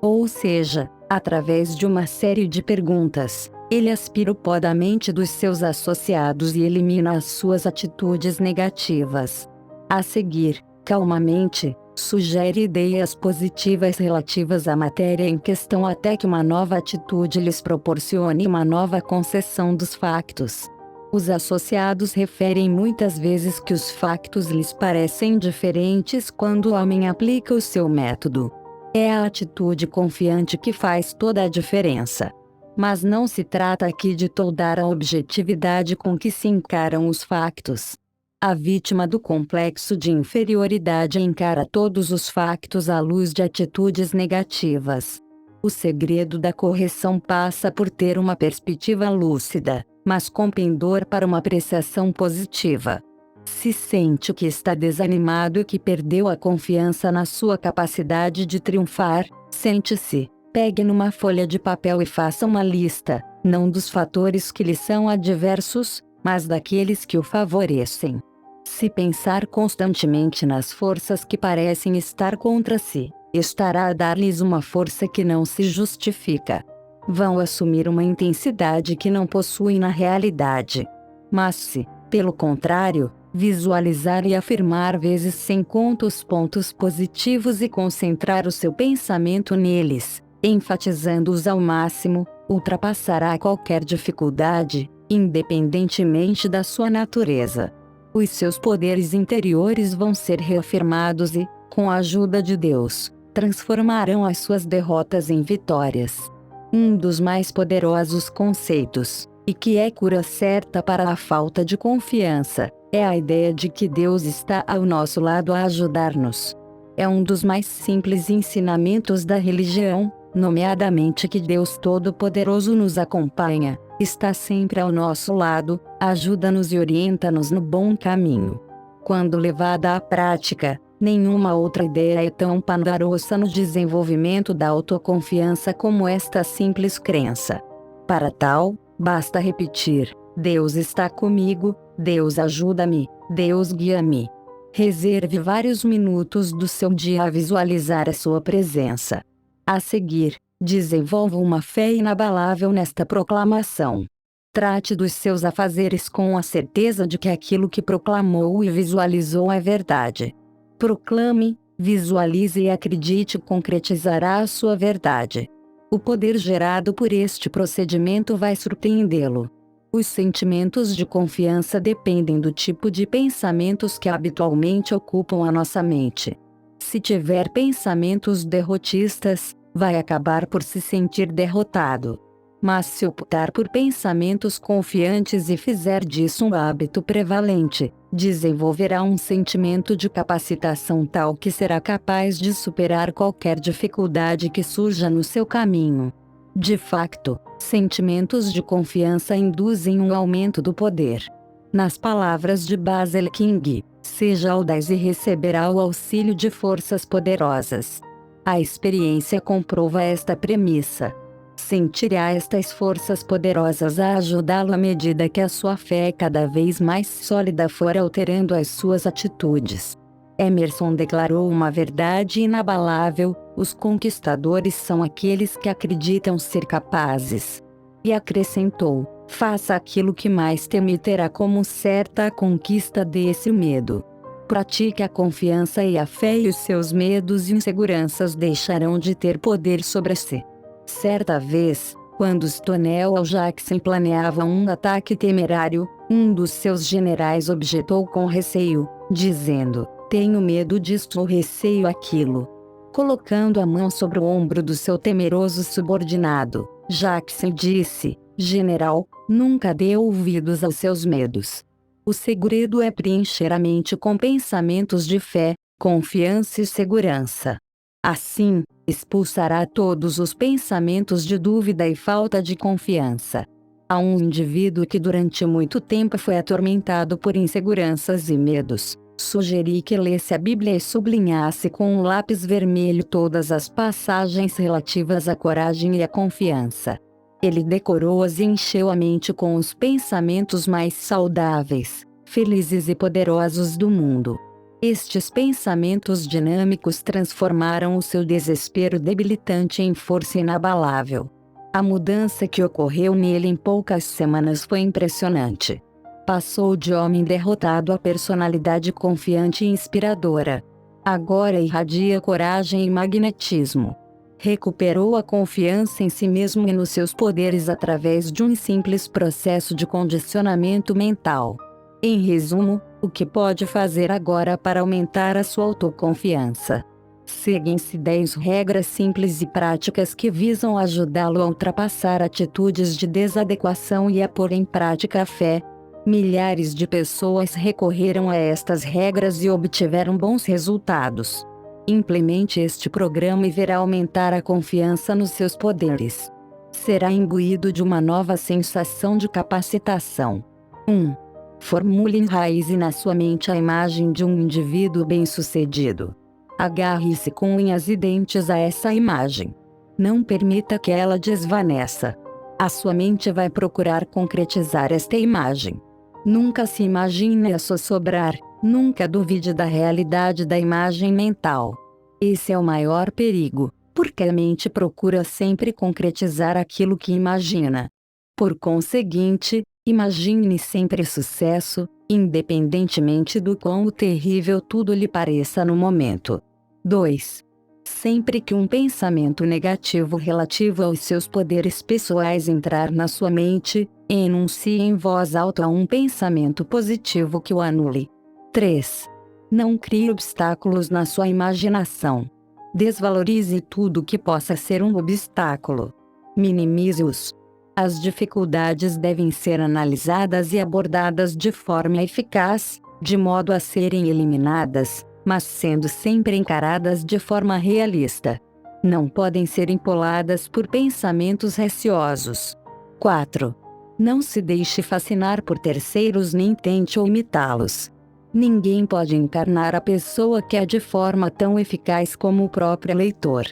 Ou seja, através de uma série de perguntas, ele aspira o pó da mente dos seus associados e elimina as suas atitudes negativas. A seguir, calmamente, sugere ideias positivas relativas à matéria em questão até que uma nova atitude lhes proporcione uma nova concepção dos factos. Os associados referem muitas vezes que os factos lhes parecem diferentes quando o homem aplica o seu método. É a atitude confiante que faz toda a diferença. Mas não se trata aqui de toldar a objetividade com que se encaram os factos. A vítima do complexo de inferioridade encara todos os factos à luz de atitudes negativas. O segredo da correção passa por ter uma perspectiva lúcida, mas com pendor para uma apreciação positiva. Se sente que está desanimado e que perdeu a confiança na sua capacidade de triunfar, sente-se. Pegue numa folha de papel e faça uma lista, não dos fatores que lhe são adversos, mas daqueles que o favorecem. Se pensar constantemente nas forças que parecem estar contra si, estará a dar-lhes uma força que não se justifica. Vão assumir uma intensidade que não possuem na realidade. Mas se, pelo contrário, visualizar e afirmar vezes 100 os pontos positivos e concentrar o seu pensamento neles, enfatizando-os ao máximo, ultrapassará qualquer dificuldade, independentemente da sua natureza. Os seus poderes interiores vão ser reafirmados e, com a ajuda de Deus, transformarão as suas derrotas em vitórias. Um dos mais poderosos conceitos, e que é cura certa para a falta de confiança, é a ideia de que Deus está ao nosso lado a ajudar-nos. É um dos mais simples ensinamentos da religião, nomeadamente que Deus Todo-Poderoso nos acompanha, está sempre ao nosso lado, ajuda-nos e orienta-nos no bom caminho. Quando levada à prática, nenhuma outra ideia é tão poderosa no desenvolvimento da autoconfiança como esta simples crença. Para tal, basta repetir: Deus está comigo, Deus ajuda-me, Deus guia-me. Reserve vários minutos do seu dia a visualizar a sua presença. A seguir, desenvolva uma fé inabalável nesta proclamação. Trate dos seus afazeres com a certeza de que aquilo que proclamou e visualizou é verdade. Proclame, visualize e acredite concretizará a sua verdade. O poder gerado por este procedimento vai surpreendê-lo. Os sentimentos de confiança dependem do tipo de pensamentos que habitualmente ocupam a nossa mente. Se tiver pensamentos derrotistas, vai acabar por se sentir derrotado. Mas se optar por pensamentos confiantes e fizer disso um hábito prevalente, desenvolverá um sentimento de capacitação tal que será capaz de superar qualquer dificuldade que surja no seu caminho. De facto, sentimentos de confiança induzem um aumento do poder. Nas palavras de Basil King, seja audaz e receberá o auxílio de forças poderosas. A experiência comprova esta premissa. Sentirá estas forças poderosas a ajudá-lo à medida que a sua fé cada vez mais sólida for alterando as suas atitudes. Emerson declarou uma verdade inabalável: os conquistadores são aqueles que acreditam ser capazes. E acrescentou: faça aquilo que mais teme e terá como certa a conquista desse medo. Pratique a confiança e a fé e os seus medos e inseguranças deixarão de ter poder sobre si. Certa vez, quando Stonewall Jackson planeava um ataque temerário, um dos seus generais objetou com receio, dizendo: tenho medo disto ou receio aquilo. Colocando a mão sobre o ombro do seu temeroso subordinado, Jackson disse: general, nunca dê ouvidos aos seus medos. O segredo é preencher a mente com pensamentos de fé, confiança e segurança. Assim, expulsará todos os pensamentos de dúvida e falta de confiança. A um indivíduo que durante muito tempo foi atormentado por inseguranças e medos, sugeri que lesse a Bíblia e sublinhasse com um lápis vermelho todas as passagens relativas à coragem e à confiança. Ele decorou-as e encheu a mente com os pensamentos mais saudáveis, felizes e poderosos do mundo. Estes pensamentos dinâmicos transformaram o seu desespero debilitante em força inabalável. A mudança que ocorreu nele em poucas semanas foi impressionante. Passou de homem derrotado a personalidade confiante e inspiradora. Agora irradia coragem e magnetismo. Recuperou a confiança em si mesmo e nos seus poderes através de um simples processo de condicionamento mental. Em resumo, o que pode fazer agora para aumentar a sua autoconfiança? Seguem-se 10 regras simples e práticas que visam ajudá-lo a ultrapassar atitudes de desadequação e a pôr em prática a fé. Milhares de pessoas recorreram a estas regras e obtiveram bons resultados. Implemente este programa e verá aumentar a confiança nos seus poderes. Será imbuído de uma nova sensação de capacitação. 1. Formule e enraize na sua mente a imagem de um indivíduo bem-sucedido. Agarre-se com unhas e dentes a essa imagem. Não permita que ela desvaneça. A sua mente vai procurar concretizar esta imagem. Nunca se imagine a sossobrar, nunca duvide da realidade da imagem mental. Esse é o maior perigo, porque a mente procura sempre concretizar aquilo que imagina. Por conseguinte, imagine sempre sucesso, independentemente do quão terrível tudo lhe pareça no momento. 2. Sempre que um pensamento negativo relativo aos seus poderes pessoais entrar na sua mente, enuncie em voz alta um pensamento positivo que o anule. 3. Não crie obstáculos na sua imaginação. Desvalorize tudo que possa ser um obstáculo. Minimize-os. As dificuldades devem ser analisadas e abordadas de forma eficaz, de modo a serem eliminadas, mas sendo sempre encaradas de forma realista. Não podem ser empoladas por pensamentos receosos. 4. Não se deixe fascinar por terceiros nem tente imitá-los. Ninguém pode encarnar a pessoa que é de forma tão eficaz como o próprio leitor.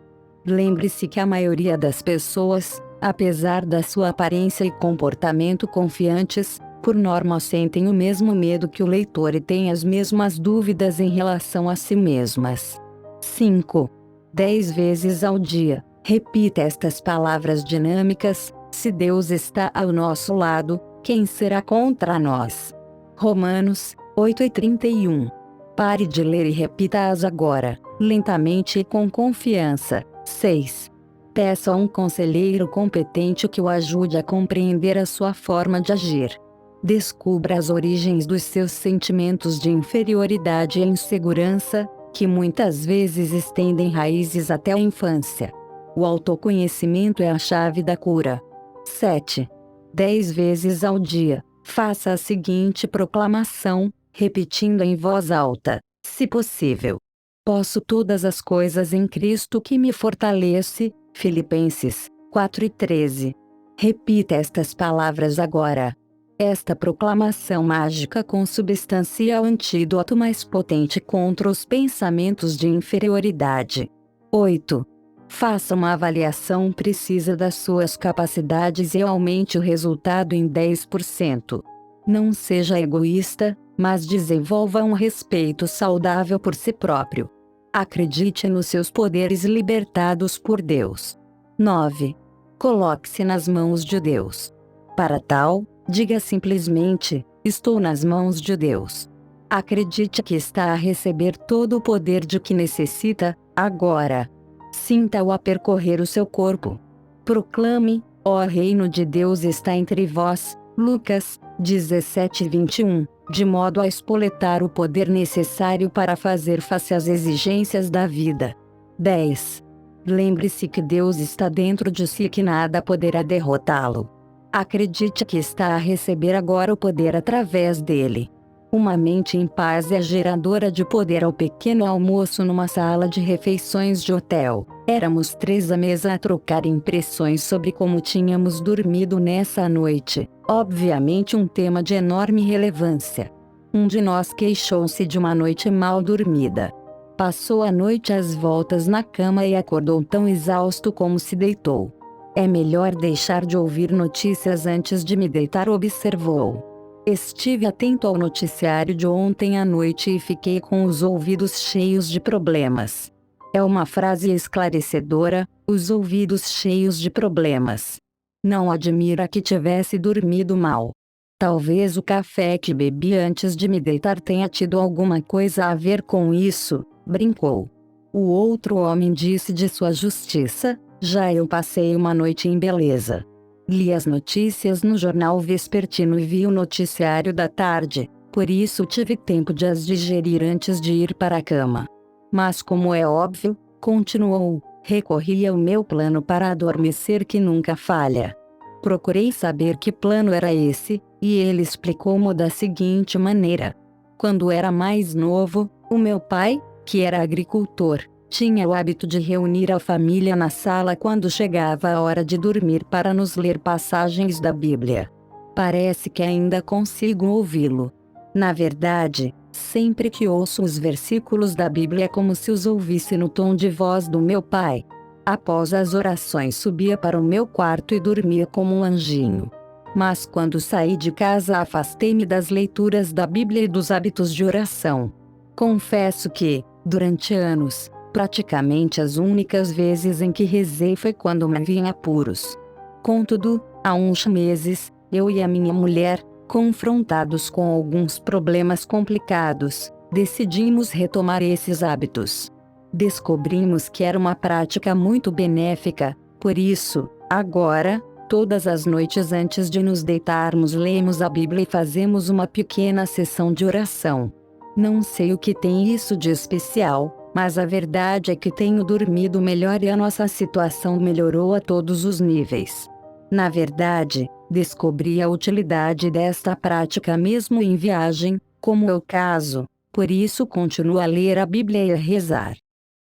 Lembre-se que a maioria das pessoas, apesar da sua aparência e comportamento confiantes, por norma sentem o mesmo medo que o leitor e têm as mesmas dúvidas em relação a si mesmas. 5. 10 vezes ao dia, repita estas palavras dinâmicas: se Deus está ao nosso lado, quem será contra nós? Romanos 8:31. Pare de ler e repita-as agora, lentamente e com confiança. 6. Peça a um conselheiro competente que o ajude a compreender a sua forma de agir. Descubra as origens dos seus sentimentos de inferioridade e insegurança, que muitas vezes estendem raízes até a infância. O autoconhecimento é a chave da cura. 7. 10 vezes ao dia, faça a seguinte proclamação, repetindo em voz alta, se possível. Posso todas as coisas em Cristo que me fortalece. Filipenses 4:13. Repita estas palavras agora. Esta proclamação mágica consubstancia o antídoto mais potente contra os pensamentos de inferioridade. 8. Faça uma avaliação precisa das suas capacidades e aumente o resultado em 10%. Não seja egoísta, mas desenvolva um respeito saudável por si próprio. Acredite nos seus poderes libertados por Deus. 9. Coloque-se nas mãos de Deus. Para tal, diga simplesmente: estou nas mãos de Deus. Acredite que está a receber todo o poder de que necessita, agora. Sinta-o a percorrer o seu corpo. Proclame: ó reino de Deus está entre vós. Lucas 17:21, de modo a espoletar o poder necessário para fazer face às exigências da vida. 10. Lembre-se que Deus está dentro de si e que nada poderá derrotá-lo. Acredite que está a receber agora o poder através dele. Uma mente em paz é geradora de poder. Ao pequeno almoço numa sala de refeições de hotel, éramos 3 à mesa a trocar impressões sobre como tínhamos dormido nessa noite, obviamente um tema de enorme relevância. Um de nós queixou-se de uma noite mal dormida. Passou a noite às voltas na cama e acordou tão exausto como se deitou. É melhor deixar de ouvir notícias antes de me deitar, observou. Estive atento ao noticiário de ontem à noite e fiquei com os ouvidos cheios de problemas. É uma frase esclarecedora: os ouvidos cheios de problemas. Não admira que tivesse dormido mal. Talvez o café que bebi antes de me deitar tenha tido alguma coisa a ver com isso, brincou. O outro homem disse de sua justiça: já eu passei uma noite em beleza. Li as notícias no jornal vespertino e vi o noticiário da tarde, por isso tive tempo de as digerir antes de ir para a cama. Mas como é óbvio, continuou, recorri ao meu plano para adormecer que nunca falha. Procurei saber que plano era esse, e ele explicou-mo da seguinte maneira. Quando era mais novo, o meu pai, que era agricultor, tinha o hábito de reunir a família na sala quando chegava a hora de dormir para nos ler passagens da Bíblia. Parece que ainda consigo ouvi-lo. Na verdade, sempre que ouço os versículos da Bíblia é como se os ouvisse no tom de voz do meu pai. Após as orações subia para o meu quarto e dormia como um anjinho. Mas quando saí de casa afastei-me das leituras da Bíblia e dos hábitos de oração. Confesso que, durante anos, praticamente as únicas vezes em que rezei foi quando me vi em apuros. Contudo, há uns meses, eu e a minha mulher, confrontados com alguns problemas complicados, decidimos retomar esses hábitos. Descobrimos que era uma prática muito benéfica, por isso, agora, todas as noites antes de nos deitarmos lemos a Bíblia e fazemos uma pequena sessão de oração. Não sei o que tem isso de especial, mas a verdade é que tenho dormido melhor e a nossa situação melhorou a todos os níveis. Na verdade, descobri a utilidade desta prática mesmo em viagem, como é o caso, por isso continuo a ler a Bíblia e a rezar.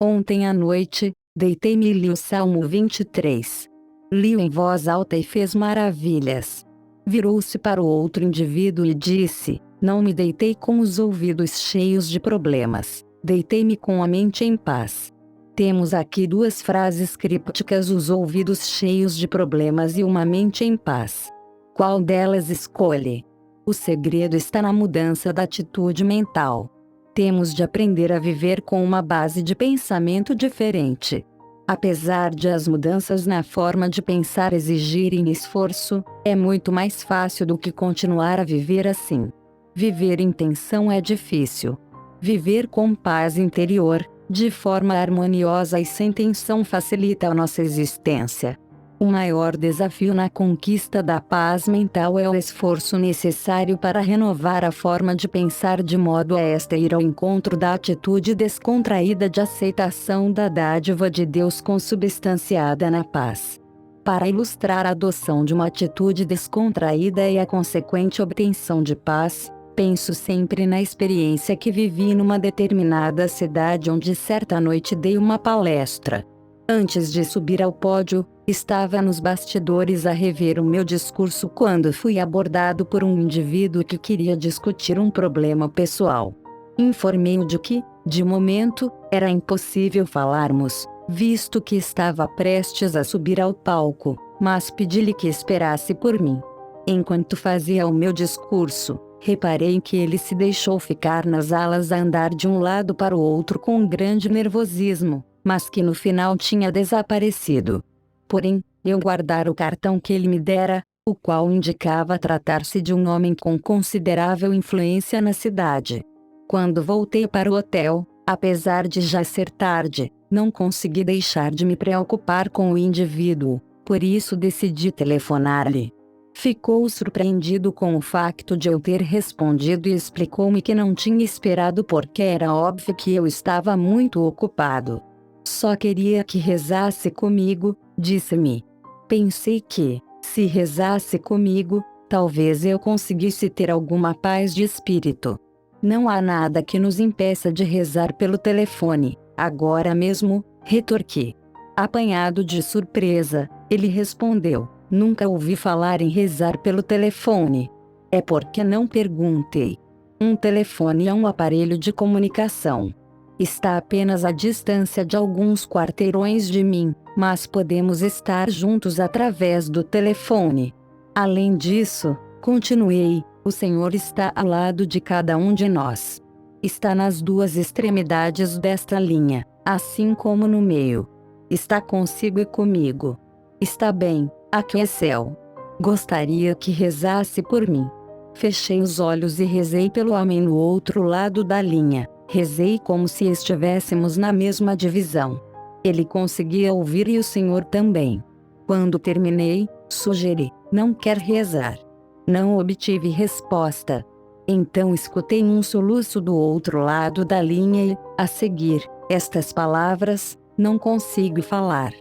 Ontem à noite, deitei-me e li o Salmo 23. Li-o em voz alta e fez maravilhas. Virou-se para o outro indivíduo e disse: "Não me deitei com os ouvidos cheios de problemas, deitei-me com a mente em paz." Temos aqui duas frases crípticas: os ouvidos cheios de problemas e uma mente em paz. Qual delas escolhe? O segredo está na mudança da atitude mental. Temos de aprender a viver com uma base de pensamento diferente. Apesar de as mudanças na forma de pensar exigirem esforço, é muito mais fácil do que continuar a viver assim. Viver em tensão é difícil. Viver com paz interior, de forma harmoniosa e sem tensão, facilita a nossa existência. O maior desafio na conquista da paz mental é o esforço necessário para renovar a forma de pensar de modo a esta ir ao encontro da atitude descontraída de aceitação da dádiva de Deus consubstanciada na paz. Para ilustrar a adoção de uma atitude descontraída e a consequente obtenção de paz, penso sempre na experiência que vivi numa determinada cidade onde certa noite dei uma palestra. Antes de subir ao pódio, estava nos bastidores a rever o meu discurso quando fui abordado por um indivíduo que queria discutir um problema pessoal. Informei-o de que, de momento, era impossível falarmos, visto que estava prestes a subir ao palco, mas pedi-lhe que esperasse por mim. Enquanto fazia o meu discurso, reparei que ele se deixou ficar nas alas a andar de um lado para o outro com um grande nervosismo, mas que no final tinha desaparecido. Porém, eu guardara o cartão que ele me dera, o qual indicava tratar-se de um homem com considerável influência na cidade. Quando voltei para o hotel, apesar de já ser tarde, não consegui deixar de me preocupar com o indivíduo, por isso decidi telefonar-lhe. Ficou surpreendido com o facto de eu ter respondido e explicou-me que não tinha esperado porque era óbvio que eu estava muito ocupado. Só queria que rezasse comigo, disse-me. Pensei que, se rezasse comigo, talvez eu conseguisse ter alguma paz de espírito. Não há nada que nos impeça de rezar pelo telefone, agora mesmo, retorqui. Apanhado de surpresa, ele respondeu: "Nunca ouvi falar em rezar pelo telefone." É porque não perguntei. Um telefone é um aparelho de comunicação. Está apenas à distância de alguns quarteirões de mim, mas podemos estar juntos através do telefone. Além disso, continuei, o Senhor está ao lado de cada um de nós. Está nas duas extremidades desta linha, assim como no meio. Está consigo e comigo. Está bem, aqui é céu. Gostaria que rezasse por mim. Fechei os olhos e rezei pelo homem no outro lado da linha. Rezei como se estivéssemos na mesma divisão. Ele conseguia ouvir e o Senhor também. Quando terminei, sugeri: "Não quer rezar?" Não obtive resposta. Então escutei um soluço do outro lado da linha e, a seguir, estas palavras: "Não consigo falar."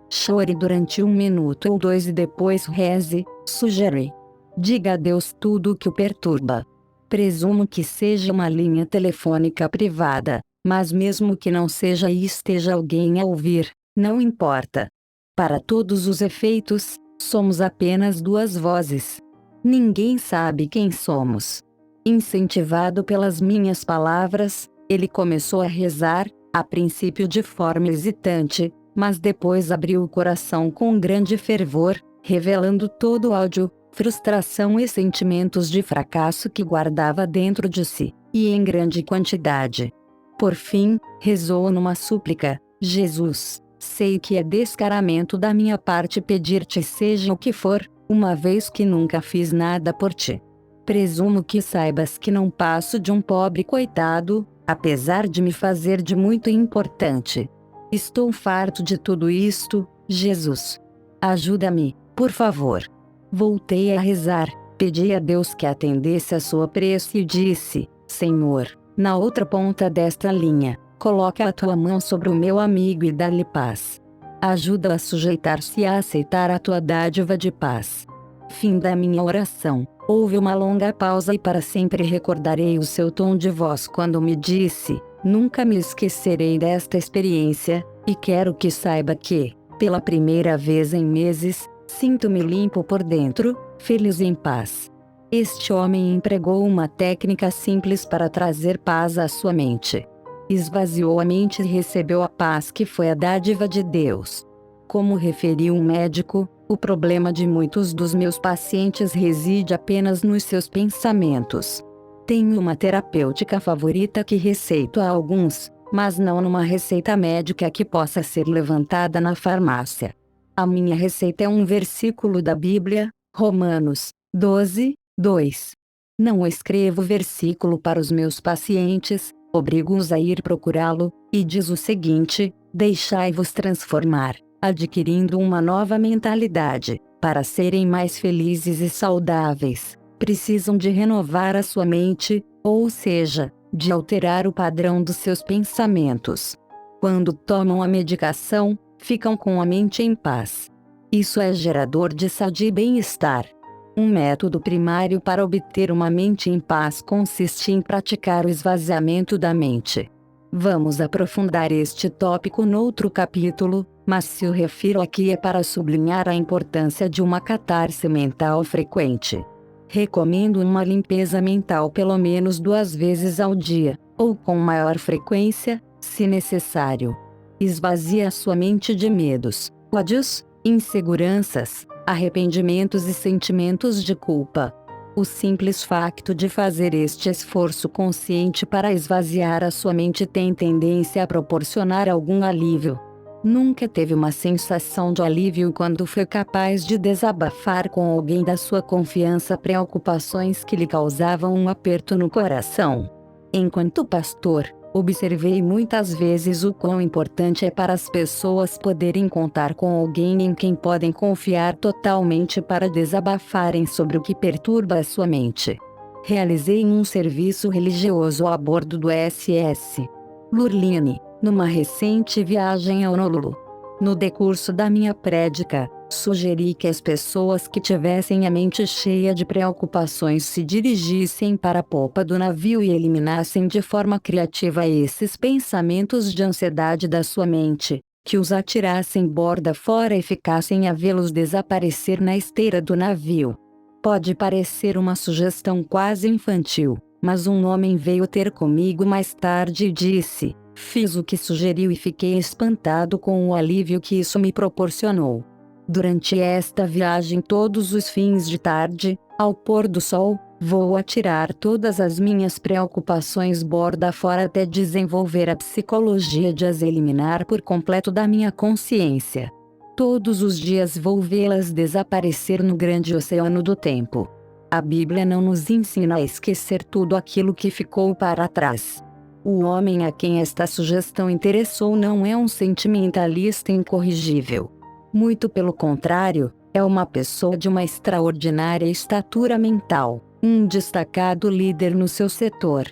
Chore durante 1 minuto ou 2 e depois reze, sugeri. Diga a Deus tudo o que o perturba. Presumo que seja uma linha telefônica privada, mas mesmo que não seja e esteja alguém a ouvir, não importa. Para todos os efeitos, somos apenas duas vozes. Ninguém sabe quem somos. Incentivado pelas minhas palavras, ele começou a rezar, a princípio de forma hesitante, mas depois abriu o coração com grande fervor, revelando todo o ódio, frustração e sentimentos de fracasso que guardava dentro de si, e em grande quantidade. Por fim, rezou numa súplica: Jesus, sei que é descaramento da minha parte pedir-te seja o que for, uma vez que nunca fiz nada por ti. Presumo que saibas que não passo de um pobre coitado, apesar de me fazer de muito importante. Estou farto de tudo isto, Jesus. Ajuda-me, por favor. Voltei a rezar, pedi a Deus que atendesse a sua prece e disse: Senhor, na outra ponta desta linha, coloca a tua mão sobre o meu amigo e dá-lhe paz. Ajuda-o a sujeitar-se e a aceitar a tua dádiva de paz. Fim da minha oração. Houve uma longa pausa e para sempre recordarei o seu tom de voz quando me disse: nunca me esquecerei desta experiência, e quero que saiba que, pela primeira vez em meses, sinto-me limpo por dentro, feliz e em paz. Este homem empregou uma técnica simples para trazer paz à sua mente. Esvaziou a mente e recebeu a paz que foi a dádiva de Deus. Como referiu um médico, o problema de muitos dos meus pacientes reside apenas nos seus pensamentos. Tenho uma terapêutica favorita que receito a alguns, mas não numa receita médica que possa ser levantada na farmácia. A minha receita é um versículo da Bíblia, Romanos 12, 2. Não escrevo versículo para os meus pacientes, obrigo-os a ir procurá-lo, e diz o seguinte: deixai-vos transformar, adquirindo uma nova mentalidade, para serem mais felizes e saudáveis. Precisam de renovar a sua mente, ou seja, de alterar o padrão dos seus pensamentos. Quando tomam a medicação, ficam com a mente em paz. Isso é gerador de saúde e bem-estar. Um método primário para obter uma mente em paz consiste em praticar o esvaziamento da mente. Vamos aprofundar este tópico noutro capítulo, mas se o refiro aqui é para sublinhar a importância de uma catarse mental frequente. Recomendo uma limpeza mental pelo menos 2 vezes ao dia, ou com maior frequência, se necessário. Esvazie a sua mente de medos, ódios, inseguranças, arrependimentos e sentimentos de culpa. O simples facto de fazer este esforço consciente para esvaziar a sua mente tem tendência a proporcionar algum alívio. Nunca teve uma sensação de alívio quando foi capaz de desabafar com alguém da sua confiança preocupações que lhe causavam um aperto no coração? Enquanto pastor, observei muitas vezes o quão importante é para as pessoas poderem contar com alguém em quem podem confiar totalmente para desabafarem sobre o que perturba a sua mente. Realizei um serviço religioso a bordo do SS Lurline, numa recente viagem a Honolulu. No decurso da minha prédica, sugeri que as pessoas que tivessem a mente cheia de preocupações se dirigissem para a popa do navio e eliminassem de forma criativa esses pensamentos de ansiedade da sua mente, que os atirassem borda fora e ficassem a vê-los desaparecer na esteira do navio. Pode parecer uma sugestão quase infantil, mas um homem veio ter comigo mais tarde e disse: fiz o que sugeriu e fiquei espantado com o alívio que isso me proporcionou. Durante esta viagem todos os fins de tarde, ao pôr do sol, vou atirar todas as minhas preocupações borda fora até desenvolver a psicologia de as eliminar por completo da minha consciência. Todos os dias vou vê-las desaparecer no grande oceano do tempo. A Bíblia não nos ensina a esquecer tudo aquilo que ficou para trás. O homem a quem esta sugestão interessou não é um sentimentalista incorrigível. Muito pelo contrário, é uma pessoa de uma extraordinária estatura mental, um destacado líder no seu setor.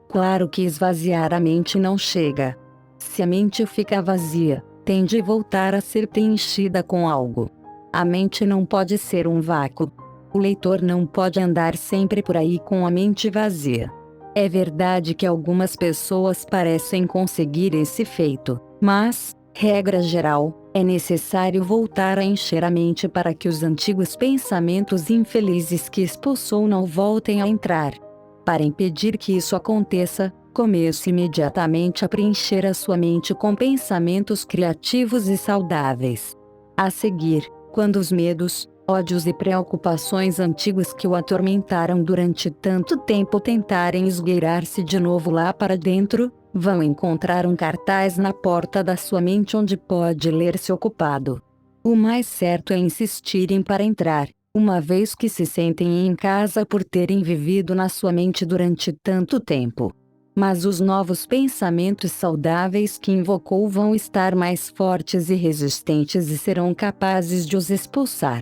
Claro que esvaziar a mente não chega. Se a mente fica vazia, tende a voltar a ser preenchida com algo. A mente não pode ser um vácuo. O leitor não pode andar sempre por aí com a mente vazia. É verdade que algumas pessoas parecem conseguir esse feito, mas, regra geral, É necessário voltar a encher a mente para que os antigos pensamentos infelizes que expulsou não voltem a entrar. Para impedir que isso aconteça, comece imediatamente a preencher a sua mente com pensamentos criativos e saudáveis. A seguir, quando os medos, ódios e preocupações antigos que o atormentaram durante tanto tempo tentarem esgueirar-se de novo lá para dentro, vão encontrar um cartaz na porta da sua mente onde pode ler-se ocupado. O mais certo é insistirem para entrar, uma vez que se sentem em casa por terem vivido na sua mente durante tanto tempo. Mas os novos pensamentos saudáveis que invocou vão estar mais fortes e resistentes e serão capazes de os expulsar.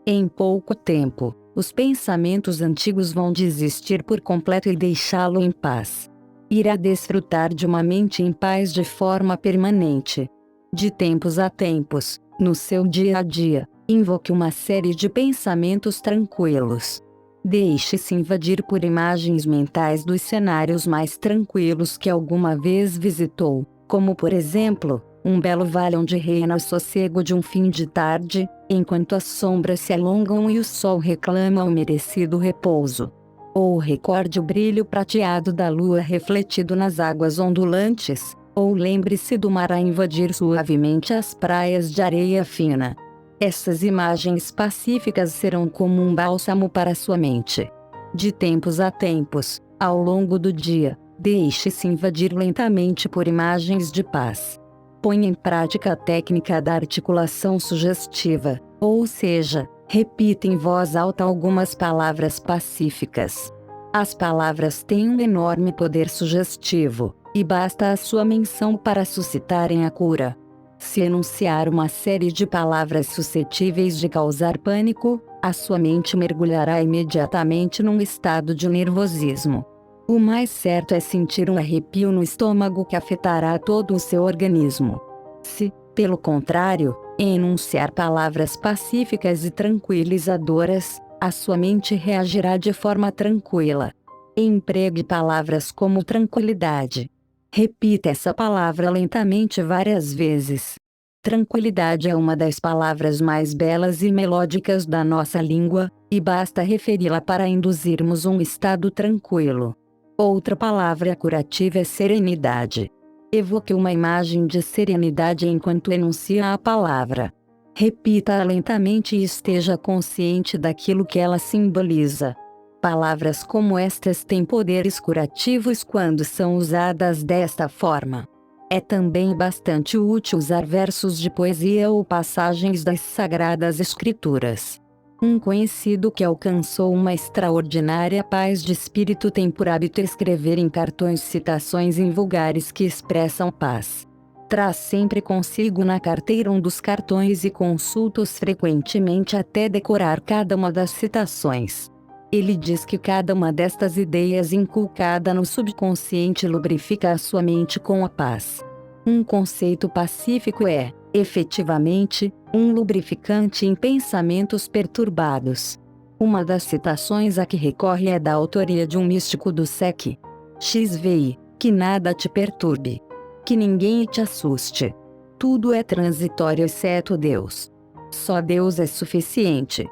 Em pouco tempo, os pensamentos antigos vão desistir por completo e deixá-lo em paz. Irá desfrutar de uma mente em paz de forma permanente. De tempos a tempos, no seu dia a dia, invoque uma série de pensamentos tranquilos. Deixe-se invadir por imagens mentais dos cenários mais tranquilos que alguma vez visitou, como por exemplo, um belo vale onde reina o sossego de um fim de tarde, enquanto as sombras se alongam e o sol reclama o merecido repouso. Ou recorde o brilho prateado da lua refletido nas águas ondulantes, ou lembre-se do mar a invadir suavemente as praias de areia fina. Essas imagens pacíficas serão como um bálsamo para sua mente. De tempos a tempos, ao longo do dia, deixe-se invadir lentamente por imagens de paz. Ponha em prática a técnica da articulação sugestiva, ou seja, repita em voz alta algumas palavras pacíficas. As palavras têm um enorme poder sugestivo, e basta a sua menção para suscitarem a cura. Se enunciar uma série de palavras suscetíveis de causar pânico, a sua mente mergulhará imediatamente num estado de nervosismo. O mais certo é sentir um arrepio no estômago que afetará todo o seu organismo. Se, pelo contrário, enunciar palavras pacíficas e tranquilizadoras, a sua mente reagirá de forma tranquila. Empregue palavras como tranquilidade. Repita essa palavra lentamente várias vezes. Tranquilidade é uma das palavras mais belas e melódicas da nossa língua, e basta referi-la para induzirmos um estado tranquilo. Outra palavra curativa é serenidade. Evoque uma imagem de serenidade enquanto enuncia a palavra. Repita-a lentamente e esteja consciente daquilo que ela simboliza. Palavras como estas têm poderes curativos quando são usadas desta forma. É também bastante útil usar versos de poesia ou passagens das Sagradas Escrituras. Um conhecido que alcançou uma extraordinária paz de espírito tem por hábito escrever em cartões citações invulgares que expressam paz. Traz sempre consigo na carteira um dos cartões e consulta-os frequentemente até decorar cada uma das citações. Ele diz que cada uma destas ideias inculcada no subconsciente lubrifica a sua mente com a paz. Um conceito pacífico é, efetivamente, um lubrificante em pensamentos perturbados. Uma das citações a que recorre é da autoria de um místico do SEC. XVI, que nada te perturbe. Que ninguém te assuste. Tudo é transitório exceto Deus. Só Deus é suficiente.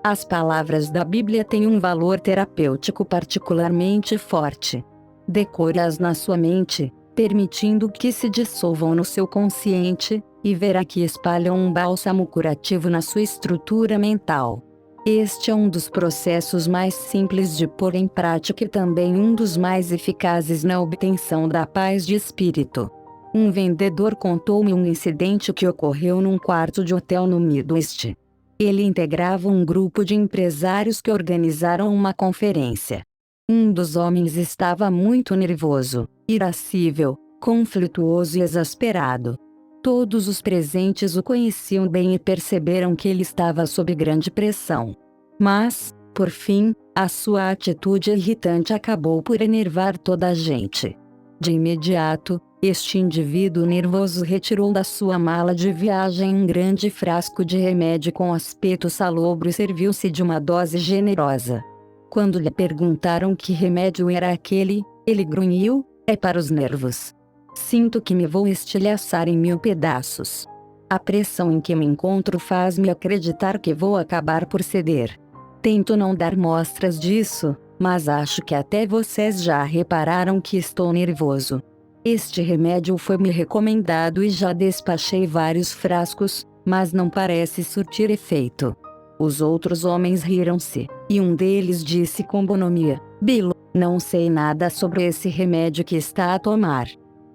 As palavras da Bíblia têm um valor terapêutico particularmente forte. Decore-as na sua mente, permitindo que se dissolvam no seu consciente, e verá que espalham um bálsamo curativo na sua estrutura mental. Este é um dos processos mais simples de pôr em prática e também um dos mais eficazes na obtenção da paz de espírito. Um vendedor contou-me um incidente que ocorreu num quarto de hotel no Midwest. Ele integrava um grupo de empresários que organizaram uma conferência. Um dos homens estava muito nervoso, irascível, conflituoso e exasperado. Todos os presentes o conheciam bem e perceberam que ele estava sob grande pressão. Mas, por fim, a sua atitude irritante acabou por enervar toda a gente. De imediato, este indivíduo nervoso retirou da sua mala de viagem um grande frasco de remédio com aspecto salobro e serviu-se de uma dose generosa. Quando lhe perguntaram que remédio era aquele, ele grunhiu: "É para os nervos. Sinto que me vou estilhaçar em 1000 pedaços." A pressão em que me encontro faz-me acreditar que vou acabar por ceder. Tento não dar mostras disso, mas acho que até vocês já repararam que estou nervoso. Este remédio foi-me recomendado e já despachei vários frascos, mas não parece surtir efeito. Os outros homens riram-se, e um deles disse com bonomia: Bill, não sei nada sobre esse remédio que está a tomar.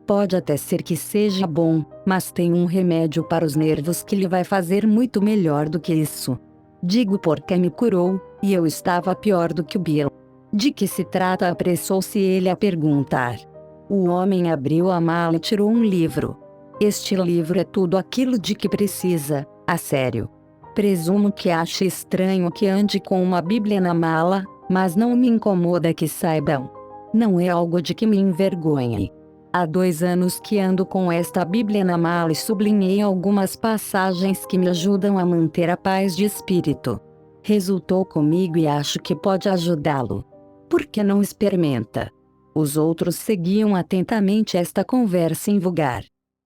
Pode até ser que seja bom, mas tem um remédio para os nervos que lhe vai fazer muito melhor do que isso. Digo porque me curou, e eu estava pior do que o Bill. De que se trata? Apressou-se ele a perguntar. O homem abriu a mala e tirou um livro. Este livro é tudo aquilo de que precisa, a sério. Presumo que ache estranho que ande com uma Bíblia na mala, mas não me incomoda que saibam. Não é algo de que me envergonhe. Há 2 anos que ando com esta Bíblia na mala e sublinhei algumas passagens que me ajudam a manter a paz de espírito. Resultou comigo e acho que pode ajudá-lo. Por que não experimenta? Os outros seguiam atentamente esta conversa invulgar.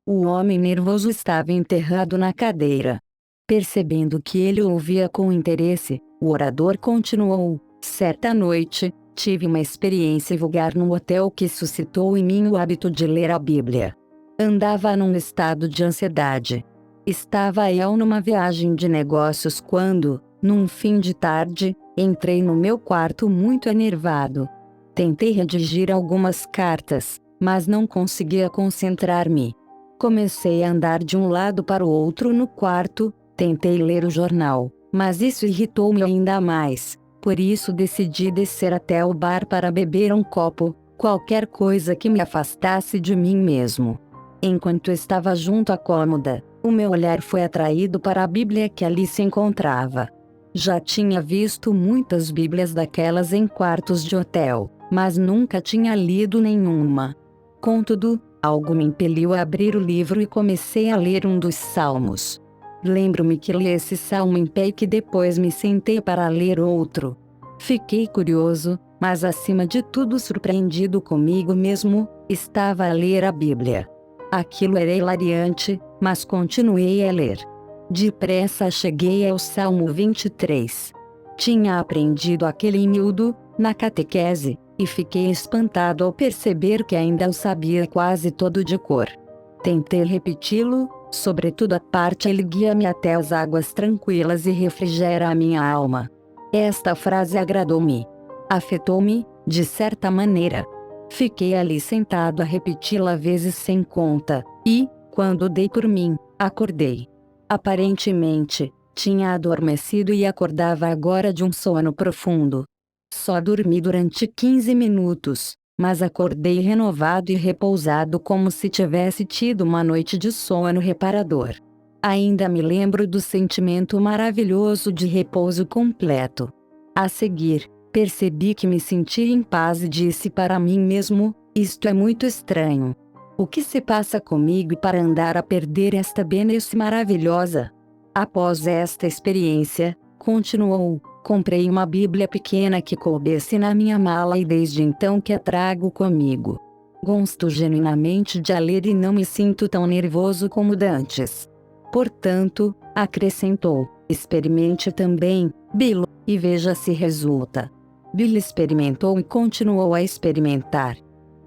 O homem nervoso estava enterrado na cadeira. Percebendo que ele ouvia com interesse, o orador continuou: certa noite, tive uma experiência vulgar num hotel que suscitou em mim o hábito de ler a Bíblia. Andava num estado de ansiedade. Estava eu numa viagem de negócios quando, num fim de tarde, entrei no meu quarto muito enervado. Tentei redigir algumas cartas, mas não conseguia concentrar-me. Comecei a andar de um lado para o outro no quarto, tentei ler o jornal, mas isso irritou-me ainda mais. Por isso decidi descer até o bar para beber um copo, qualquer coisa que me afastasse de mim mesmo. Enquanto estava junto à cômoda, o meu olhar foi atraído para a Bíblia que ali se encontrava. Já tinha visto muitas Bíblias daquelas em quartos de hotel, mas nunca tinha lido nenhuma. Contudo, algo me impeliu a abrir o livro e comecei a ler um dos salmos. Lembro-me que li esse salmo em pé e que depois me sentei para ler outro. Fiquei curioso, mas acima de tudo surpreendido comigo mesmo, estava a ler a Bíblia. Aquilo era hilariante, mas continuei a ler. Depressa cheguei ao Salmo 23. Tinha aprendido aquele em miúdo, na catequese, e fiquei espantado ao perceber que ainda o sabia quase todo de cor. Tentei repeti-lo, sobretudo a parte "Ele guia-me até as águas tranquilas e refrigera a minha alma". Esta frase agradou-me. Afetou-me, de certa maneira. Fiquei ali sentado a repeti-la vezes sem conta, e, quando dei por mim, acordei. Aparentemente, tinha adormecido e acordava agora de um sono profundo. Só dormi durante 15 minutos, mas acordei renovado e repousado como se tivesse tido uma noite de sono reparador. Ainda me lembro do sentimento maravilhoso de repouso completo. A seguir, percebi que me sentia em paz e disse para mim mesmo: isto é muito estranho. O que se passa comigo para andar a perder esta benesse maravilhosa? Após esta experiência, continuou, comprei uma Bíblia pequena que coubesse na minha mala e desde então que a trago comigo. Gosto genuinamente de a ler e não me sinto tão nervoso como dantes. Portanto, acrescentou, experimente também, Bill, e veja se resulta. Bill experimentou e continuou a experimentar.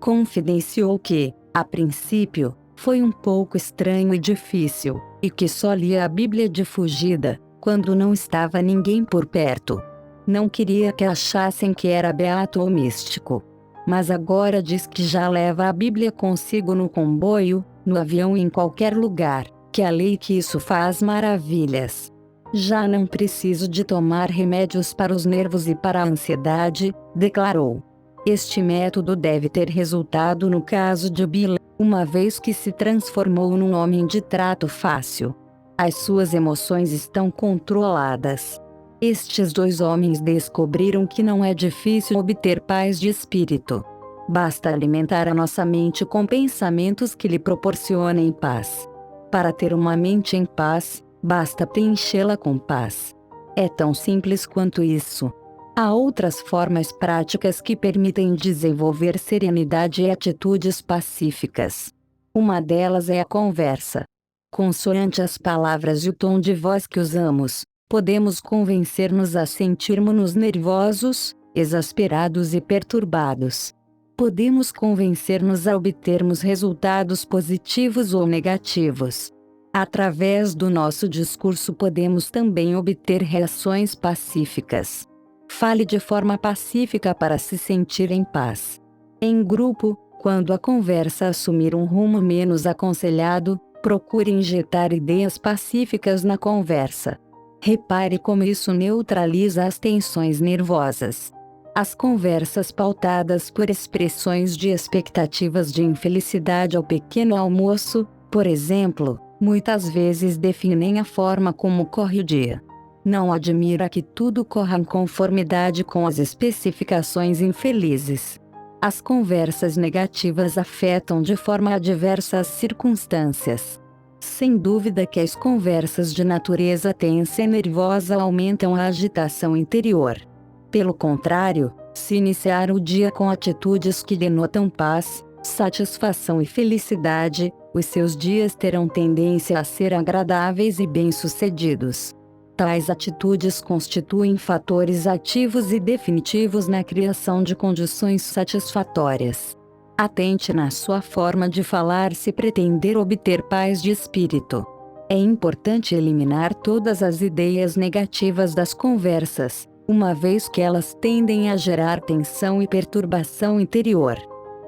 Confidenciou que, a princípio, foi um pouco estranho e difícil, e que só lia a Bíblia de fugida, quando não estava ninguém por perto. Não queria que achassem que era beato ou místico. Mas agora diz que já leva a Bíblia consigo no comboio, no avião e em qualquer lugar, que a lei que isso faz maravilhas. Já não preciso de tomar remédios para os nervos e para a ansiedade, declarou. Este método deve ter resultado no caso de Bill, uma vez que se transformou num homem de trato fácil. As suas emoções estão controladas. Estes 2 homens descobriram que não é difícil obter paz de espírito. Basta alimentar a nossa mente com pensamentos que lhe proporcionem paz. Para ter uma mente em paz, basta preenchê-la com paz. É tão simples quanto isso. Há outras formas práticas que permitem desenvolver serenidade e atitudes pacíficas. Uma delas é a conversa. Consoante as palavras e o tom de voz que usamos, podemos convencer-nos a sentirmos-nos nervosos, exasperados e perturbados. Podemos convencer-nos a obtermos resultados positivos ou negativos. Através do nosso discurso podemos também obter reações pacíficas. Fale de forma pacífica para se sentir em paz. Em grupo, quando a conversa assumir um rumo menos aconselhado, procure injetar ideias pacíficas na conversa. Repare como isso neutraliza as tensões nervosas. As conversas pautadas por expressões de expectativas de infelicidade ao pequeno almoço, por exemplo, muitas vezes definem a forma como corre o dia. Não admira que tudo corra em conformidade com as especificações infelizes. As conversas negativas afetam de forma adversa as circunstâncias. Sem dúvida que as conversas de natureza tensa e nervosa aumentam a agitação interior. Pelo contrário, se iniciar o dia com atitudes que denotam paz, satisfação e felicidade, os seus dias terão tendência a ser agradáveis e bem-sucedidos. Tais atitudes constituem fatores ativos e definitivos na criação de condições satisfatórias. Atente na sua forma de falar se pretender obter paz de espírito. É importante eliminar todas as ideias negativas das conversas, uma vez que elas tendem a gerar tensão e perturbação interior.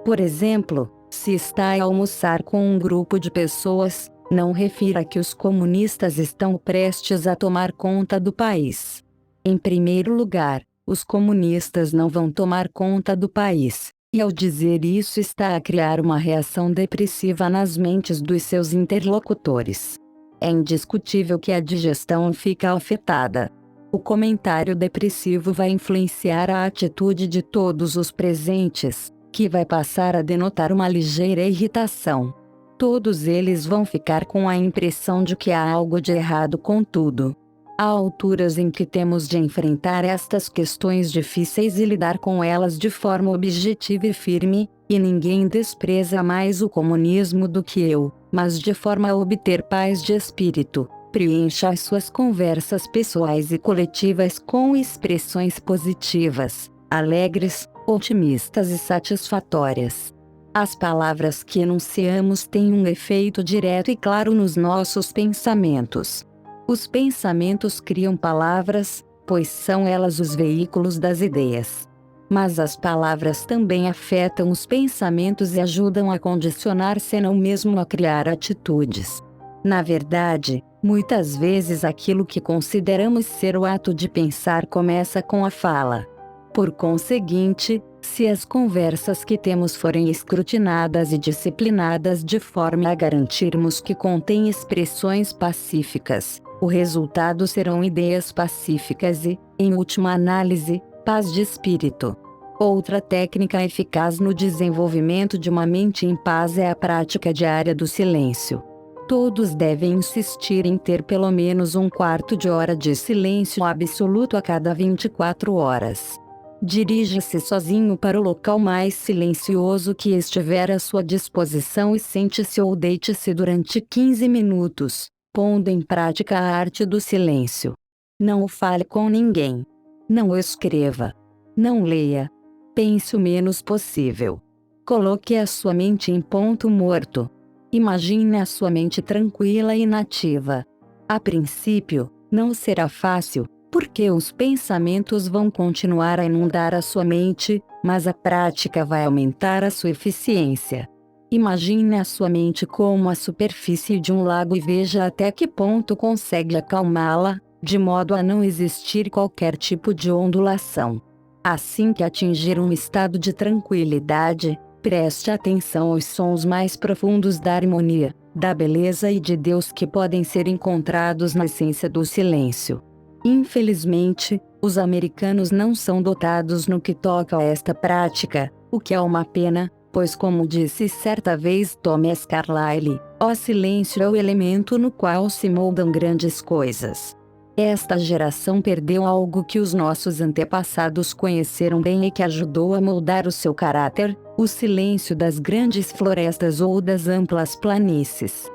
Por exemplo, se está a almoçar com um grupo de pessoas, não refira que os comunistas estão prestes a tomar conta do país. Em primeiro lugar, os comunistas não vão tomar conta do país, e ao dizer isso está a criar uma reação depressiva nas mentes dos seus interlocutores. É indiscutível que a digestão fica afetada. O comentário depressivo vai influenciar a atitude de todos os presentes, que vai passar a denotar uma ligeira irritação. Todos eles vão ficar com a impressão de que há algo de errado com tudo. Há alturas em que temos de enfrentar estas questões difíceis e lidar com elas de forma objetiva e firme, e ninguém despreza mais o comunismo do que eu, mas de forma a obter paz de espírito, preencha as suas conversas pessoais e coletivas com expressões positivas, alegres, otimistas e satisfatórias. As palavras que enunciamos têm um efeito direto e claro nos nossos pensamentos. Os pensamentos criam palavras, pois são elas os veículos das ideias. Mas as palavras também afetam os pensamentos e ajudam a condicionar, se não mesmo a criar atitudes. Na verdade, muitas vezes aquilo que consideramos ser o ato de pensar começa com a fala. Por conseguinte, se as conversas que temos forem escrutinadas e disciplinadas de forma a garantirmos que contêm expressões pacíficas, o resultado serão ideias pacíficas e, em última análise, paz de espírito. Outra técnica eficaz no desenvolvimento de uma mente em paz é a prática diária do silêncio. Todos devem insistir em ter pelo menos um quarto de hora de silêncio absoluto a cada 24 horas. Dirija-se sozinho para o local mais silencioso que estiver à sua disposição e sente-se ou deite-se durante 15 minutos, pondo em prática a arte do silêncio. Não o fale com ninguém. Não o escreva. Não leia. Pense o menos possível. Coloque a sua mente em ponto morto. Imagine a sua mente tranquila e inativa. A princípio, não será fácil, porque os pensamentos vão continuar a inundar a sua mente, mas a prática vai aumentar a sua eficiência. Imagine a sua mente como a superfície de um lago e veja até que ponto consegue acalmá-la, de modo a não existir qualquer tipo de ondulação. Assim que atingir um estado de tranquilidade, preste atenção aos sons mais profundos da harmonia, da beleza e de Deus que podem ser encontrados na essência do silêncio. Infelizmente, os americanos não são dotados no que toca a esta prática, o que é uma pena, pois como disse certa vez Thomas Carlyle, o silêncio é o elemento no qual se moldam grandes coisas. Esta geração perdeu algo que os nossos antepassados conheceram bem e que ajudou a moldar o seu caráter, o silêncio das grandes florestas ou das amplas planícies.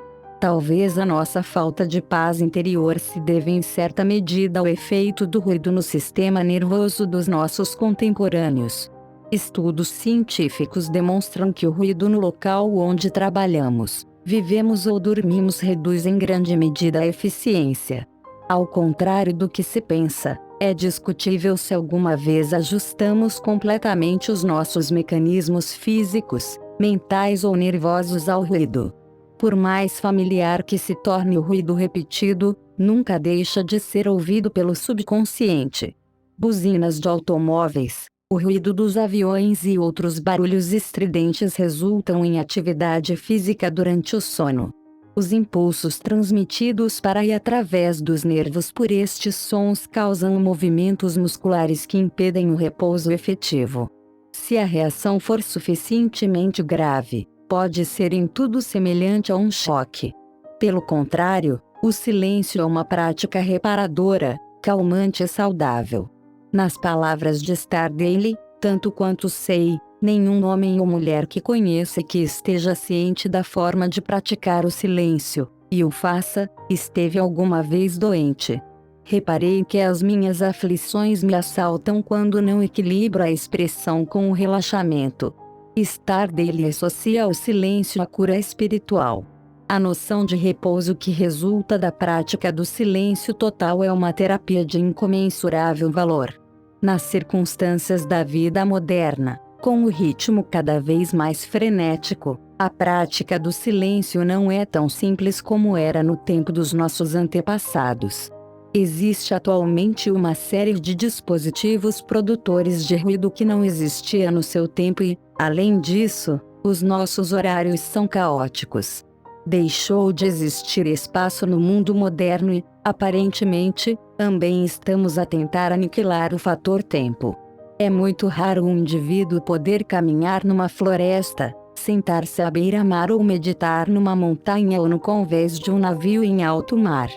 Talvez a nossa falta de paz interior se deva em certa medida ao efeito do ruído no sistema nervoso dos nossos contemporâneos. Estudos científicos demonstram que o ruído no local onde trabalhamos, vivemos ou dormimos reduz em grande medida a eficiência. Ao contrário do que se pensa, é discutível se alguma vez ajustamos completamente os nossos mecanismos físicos, mentais ou nervosos ao ruído. Por mais familiar que se torne o ruído repetido, nunca deixa de ser ouvido pelo subconsciente. Buzinas de automóveis, o ruído dos aviões e outros barulhos estridentes resultam em atividade física durante o sono. Os impulsos transmitidos para e através dos nervos por estes sons causam movimentos musculares que impedem o repouso efetivo. Se a reação for suficientemente grave, pode ser em tudo semelhante a um choque. Pelo contrário, o silêncio é uma prática reparadora, calmante e saudável. Nas palavras de Stardale, tanto quanto sei, nenhum homem ou mulher que conheça e que esteja ciente da forma de praticar o silêncio, e o faça, esteve alguma vez doente. Reparei que as minhas aflições me assaltam quando não equilibro a expressão com o relaxamento. Stardale associa ao silêncio a cura espiritual. A noção de repouso que resulta da prática do silêncio total é uma terapia de incomensurável valor. Nas circunstâncias da vida moderna, com o ritmo cada vez mais frenético, a prática do silêncio não é tão simples como era no tempo dos nossos antepassados. Existe atualmente uma série de dispositivos produtores de ruído que não existia no seu tempo e, além disso, os nossos horários são caóticos. Deixou de existir espaço no mundo moderno e, aparentemente, também estamos a tentar aniquilar o fator tempo. É muito raro um indivíduo poder caminhar numa floresta, sentar-se à beira-mar ou meditar numa montanha ou no convés de um navio em alto mar.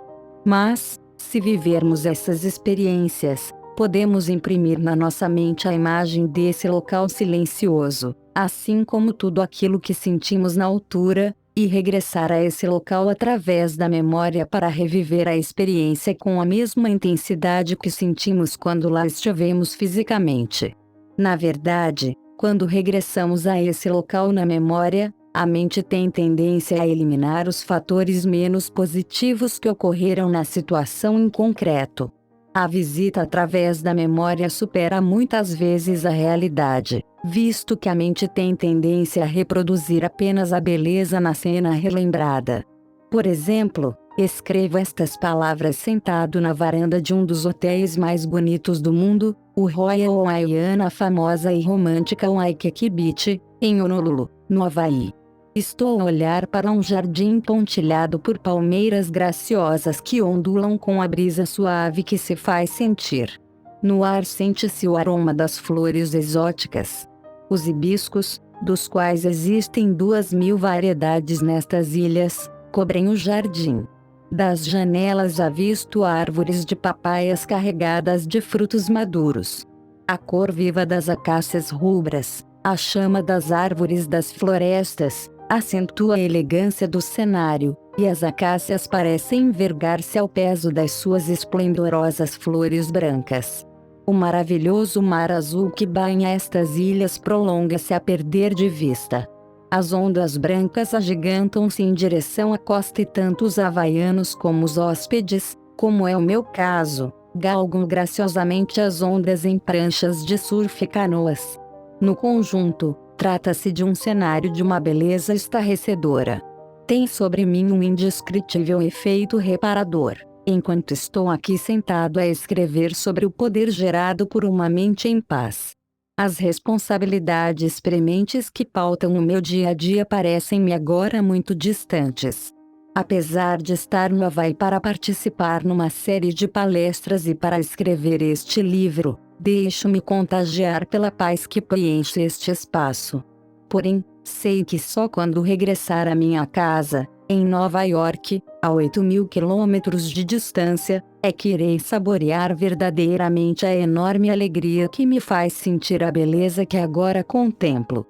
Mas, se vivermos essas experiências, podemos imprimir na nossa mente a imagem desse local silencioso, assim como tudo aquilo que sentimos na altura, e regressar a esse local através da memória para reviver a experiência com a mesma intensidade que sentimos quando lá estivemos fisicamente. Na verdade, quando regressamos a esse local na memória, a mente tem tendência a eliminar os fatores menos positivos que ocorreram na situação em concreto. A visita através da memória supera muitas vezes a realidade, visto que a mente tem tendência a reproduzir apenas a beleza na cena relembrada. Por exemplo, escrevo estas palavras sentado na varanda de um dos hotéis mais bonitos do mundo, o Royal Hawaiian, a famosa e romântica Waikiki Beach, em Honolulu, no Havaí. Estou a olhar para um jardim pontilhado por palmeiras graciosas que ondulam com a brisa suave que se faz sentir. No ar sente-se o aroma das flores exóticas. Os hibiscos, dos quais existem 2.000 variedades nestas ilhas, cobrem o jardim. Das janelas avisto árvores de papaias carregadas de frutos maduros. A cor viva das acácias rubras, a chama das árvores das florestas, acentua a elegância do cenário, e as acácias parecem envergar-se ao peso das suas esplendorosas flores brancas. O maravilhoso mar azul que banha estas ilhas prolonga-se a perder de vista. As ondas brancas agigantam-se em direção à costa e tanto os havaianos como os hóspedes, como é o meu caso, galgam graciosamente as ondas em pranchas de surf e canoas. No conjunto, trata-se de um cenário de uma beleza estarrecedora. Tem sobre mim um indescritível efeito reparador, enquanto estou aqui sentado a escrever sobre o poder gerado por uma mente em paz. As responsabilidades prementes que pautam o meu dia a dia parecem-me agora muito distantes. Apesar de estar no Havaí para participar numa série de palestras e para escrever este livro, deixo-me contagiar pela paz que preenche este espaço. Porém, sei que só quando regressar à minha casa, em Nova York, a 8.000 quilômetros de distância, é que irei saborear verdadeiramente a enorme alegria que me faz sentir a beleza que agora contemplo.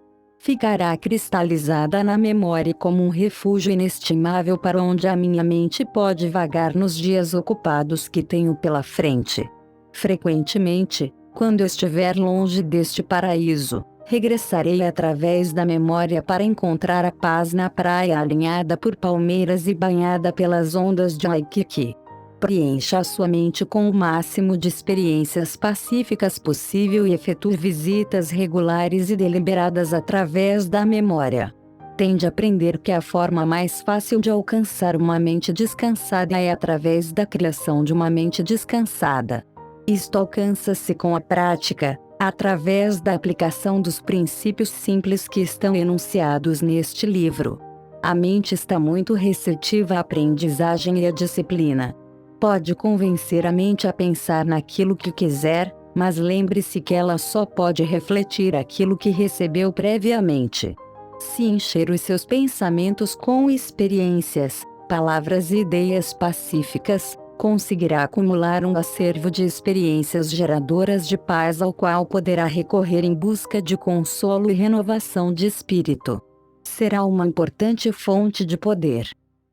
ficará cristalizada na memória como um refúgio inestimável para onde a minha mente pode vagar nos dias ocupados que tenho pela frente. Frequentemente, quando estiver longe deste paraíso, regressarei através da memória para encontrar a paz na praia alinhada por palmeiras e banhada pelas ondas de Waikiki. Preencha a sua mente com o máximo de experiências pacíficas possível e efetue visitas regulares e deliberadas através da memória. Tende a aprender que a forma mais fácil de alcançar uma mente descansada é através da criação de uma mente descansada. Isto alcança-se com a prática, através da aplicação dos princípios simples que estão enunciados neste livro. A mente está muito receptiva à aprendizagem e à disciplina. Pode convencer a mente a pensar naquilo que quiser, mas lembre-se que ela só pode refletir aquilo que recebeu previamente. Se encher os seus pensamentos com experiências, palavras e ideias pacíficas, conseguirá acumular um acervo de experiências geradoras de paz ao qual poderá recorrer em busca de consolo e renovação de espírito. Será uma importante fonte de poder.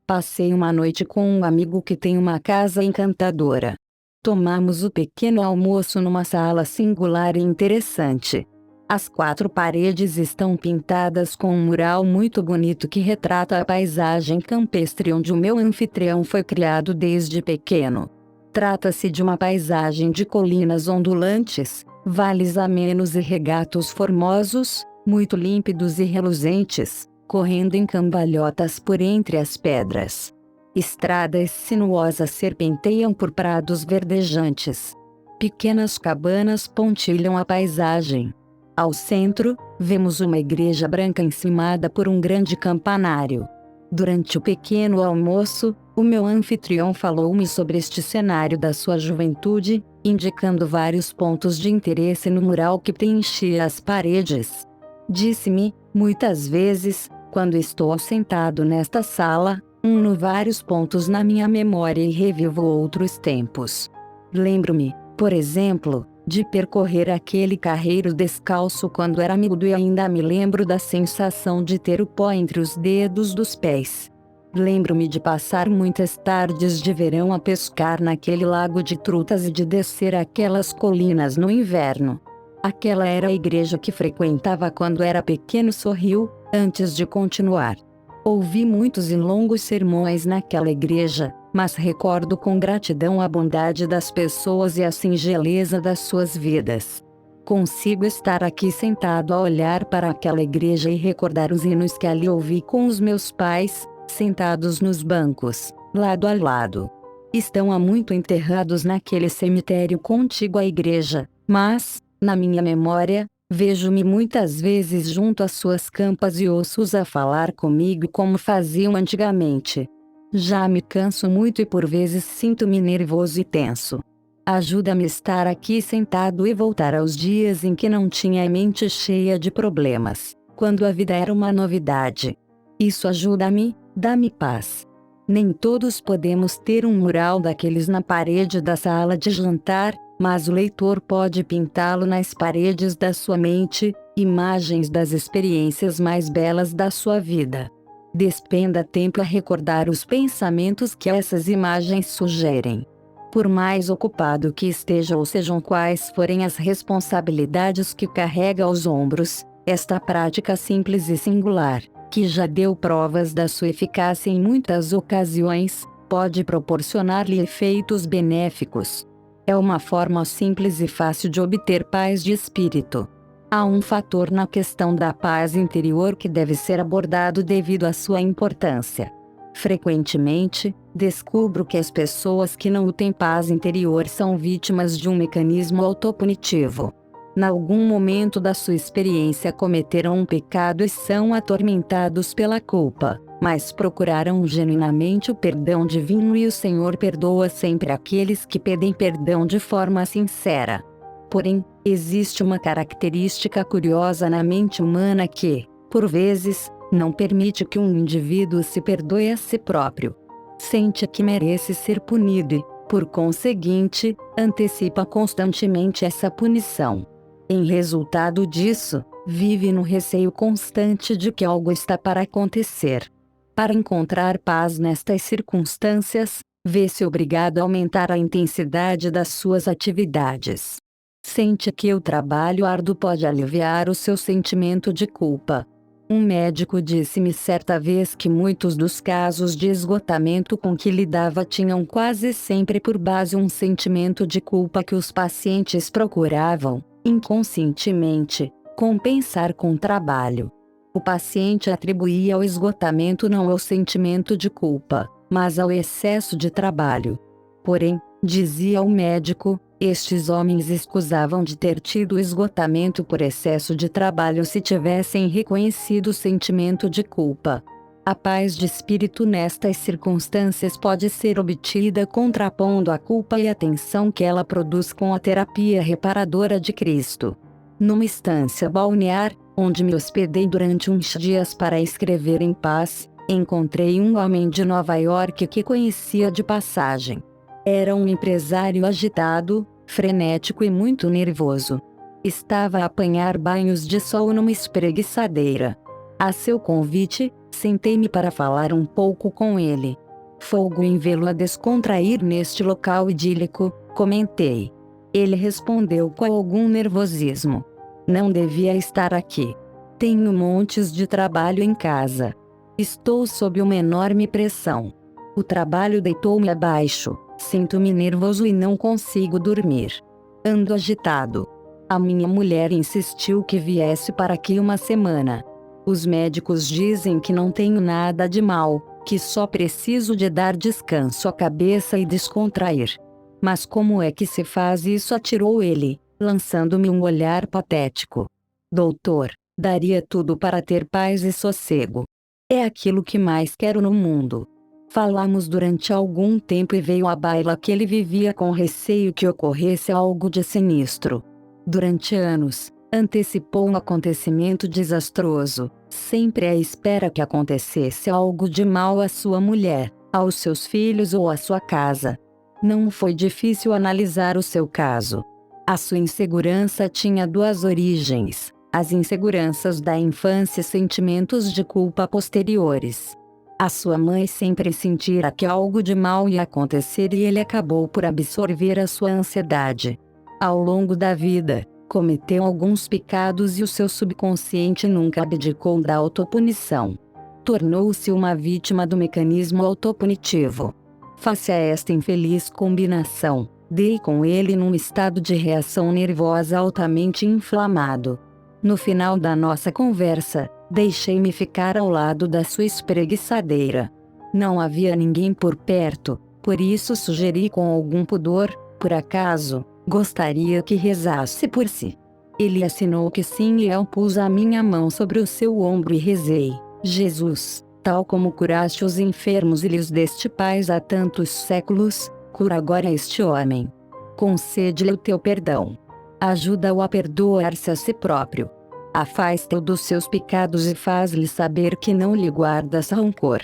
Passei uma noite com um amigo que tem uma casa encantadora. Tomamos o pequeno almoço numa sala singular e interessante. As 4 paredes estão pintadas com um mural muito bonito que retrata a paisagem campestre onde o meu anfitrião foi criado desde pequeno. Trata-se de uma paisagem de colinas ondulantes, vales amenos e regatos formosos, muito límpidos e reluzentes, correndo em cambalhotas por entre as pedras. Estradas sinuosas serpenteiam por prados verdejantes. Pequenas cabanas pontilham a paisagem. Ao centro, vemos uma igreja branca encimada por um grande campanário. Durante o pequeno almoço, o meu anfitrião falou-me sobre este cenário da sua juventude, indicando vários pontos de interesse no mural que preenchia as paredes. Disse-me, muitas vezes, quando estou sentado nesta sala, uno vários pontos na minha memória e revivo outros tempos. Lembro-me, por exemplo, de percorrer aquele carreiro descalço quando era miúdo e ainda me lembro da sensação de ter o pó entre os dedos dos pés. Lembro-me de passar muitas tardes de verão a pescar naquele lago de trutas e de descer aquelas colinas no inverno. Aquela era a igreja que frequentava quando era pequeno, sorriu, antes de continuar. Ouvi muitos e longos sermões naquela igreja, mas recordo com gratidão a bondade das pessoas e a singeleza das suas vidas. Consigo estar aqui sentado a olhar para aquela igreja e recordar os hinos que ali ouvi com os meus pais, sentados nos bancos, lado a lado. Estão há muito enterrados naquele cemitério contíguo à igreja, mas, na minha memória, vejo-me muitas vezes junto às suas campas e ouço-os a falar comigo como faziam antigamente. Já me canso muito e por vezes sinto-me nervoso e tenso. Ajuda-me a estar aqui sentado e voltar aos dias em que não tinha a mente cheia de problemas, quando a vida era uma novidade. Isso ajuda-me, dá-me paz. Nem todos podemos ter um mural daqueles na parede da sala de jantar, mas o leitor pode pintá-lo nas paredes da sua mente, imagens das experiências mais belas da sua vida. Despenda tempo a recordar os pensamentos que essas imagens sugerem. Por mais ocupado que esteja ou sejam quais forem as responsabilidades que carrega aos ombros, esta prática simples e singular, que já deu provas da sua eficácia em muitas ocasiões, pode proporcionar-lhe efeitos benéficos. É uma forma simples e fácil de obter paz de espírito. Há um fator na questão da paz interior que deve ser abordado devido à sua importância. Frequentemente, descubro que as pessoas que não têm paz interior são vítimas de um mecanismo autopunitivo. Em algum momento da sua experiência cometeram um pecado e são atormentados pela culpa, mas procuraram genuinamente o perdão divino e o Senhor perdoa sempre aqueles que pedem perdão de forma sincera. Porém, existe uma característica curiosa na mente humana que, por vezes, não permite que um indivíduo se perdoe a si próprio. Sente que merece ser punido e, por conseguinte, antecipa constantemente essa punição. Em resultado disso, vive no receio constante de que algo está para acontecer. Para encontrar paz nestas circunstâncias, vê-se obrigado a aumentar a intensidade das suas atividades. Sente que o trabalho árduo pode aliviar o seu sentimento de culpa. Um médico disse-me certa vez que muitos dos casos de esgotamento com que lidava tinham quase sempre por base um sentimento de culpa que os pacientes procuravam, inconscientemente, compensar com trabalho. O paciente atribuía ao esgotamento não ao sentimento de culpa, mas ao excesso de trabalho. Porém, dizia o médico, estes homens escusavam de ter tido esgotamento por excesso de trabalho se tivessem reconhecido o sentimento de culpa. A paz de espírito nestas circunstâncias pode ser obtida contrapondo a culpa e a tensão que ela produz com a terapia reparadora de Cristo. Numa estância balnear, onde me hospedei durante uns dias para escrever em paz, encontrei um homem de Nova York que conhecia de passagem. Era um empresário agitado, frenético e muito nervoso. Estava a apanhar banhos de sol numa espreguiçadeira. A seu convite, sentei-me para falar um pouco com ele. Folgo em vê-lo a descontrair neste local idílico, comentei. Ele respondeu com algum nervosismo. Não devia estar aqui. Tenho montes de trabalho em casa. Estou sob uma enorme pressão. O trabalho deitou-me abaixo. Sinto-me nervoso e não consigo dormir. Ando agitado. A minha mulher insistiu que viesse para aqui uma semana. Os médicos dizem que não tenho nada de mal, que só preciso de dar descanso à cabeça e descontrair. Mas como é que se faz isso? Atirou ele, lançando-me um olhar patético. Doutor, daria tudo para ter paz e sossego. É aquilo que mais quero no mundo. Falamos durante algum tempo e veio à baila que ele vivia com receio que ocorresse algo de sinistro. Durante anos, antecipou um acontecimento desastroso, sempre à espera que acontecesse algo de mal à sua mulher, aos seus filhos ou à sua casa. Não foi difícil analisar o seu caso. A sua insegurança tinha duas origens: as inseguranças da infância e sentimentos de culpa posteriores. A sua mãe sempre sentira que algo de mal ia acontecer e ele acabou por absorver a sua ansiedade. Ao longo da vida, cometeu alguns pecados e o seu subconsciente nunca abdicou da autopunição. Tornou-se uma vítima do mecanismo autopunitivo. Face a esta infeliz combinação, dei com ele num estado de reação nervosa altamente inflamado. No final da nossa conversa, deixei-me ficar ao lado da sua espreguiçadeira. Não havia ninguém por perto, por isso sugeri com algum pudor, por acaso, gostaria que rezasse por si. Ele assinou que sim e eu pus a minha mão sobre o seu ombro e rezei: Jesus, tal como curaste os enfermos e lhes deste paz há tantos séculos, cura agora este homem. Concede-lhe o teu perdão. Ajuda-o a perdoar-se a si próprio. Afasta-o dos seus pecados e faz-lhe saber que não lhe guardas rancor.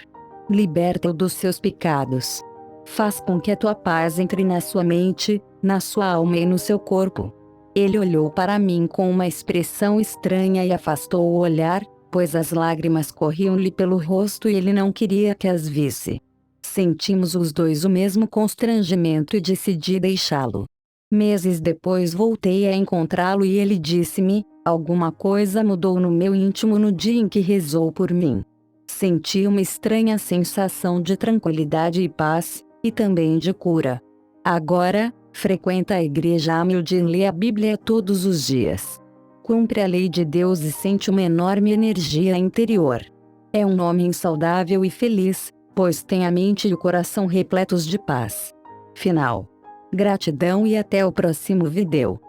Liberta-o dos seus pecados. Faz com que a tua paz entre na sua mente, na sua alma e no seu corpo. Ele olhou para mim com uma expressão estranha e afastou o olhar, pois as lágrimas corriam-lhe pelo rosto e ele não queria que as visse. Sentimos os dois o mesmo constrangimento e decidi deixá-lo. Meses depois voltei a encontrá-lo e ele disse-me: alguma coisa mudou no meu íntimo no dia em que rezou por mim. Senti uma estranha sensação de tranquilidade e paz, e também de cura. Agora, frequenta a igreja humilde e lê a Bíblia todos os dias. Cumpre a lei de Deus e sente uma enorme energia interior. É um homem saudável e feliz, pois tem a mente e o coração repletos de paz. Final. Gratidão e até o próximo vídeo.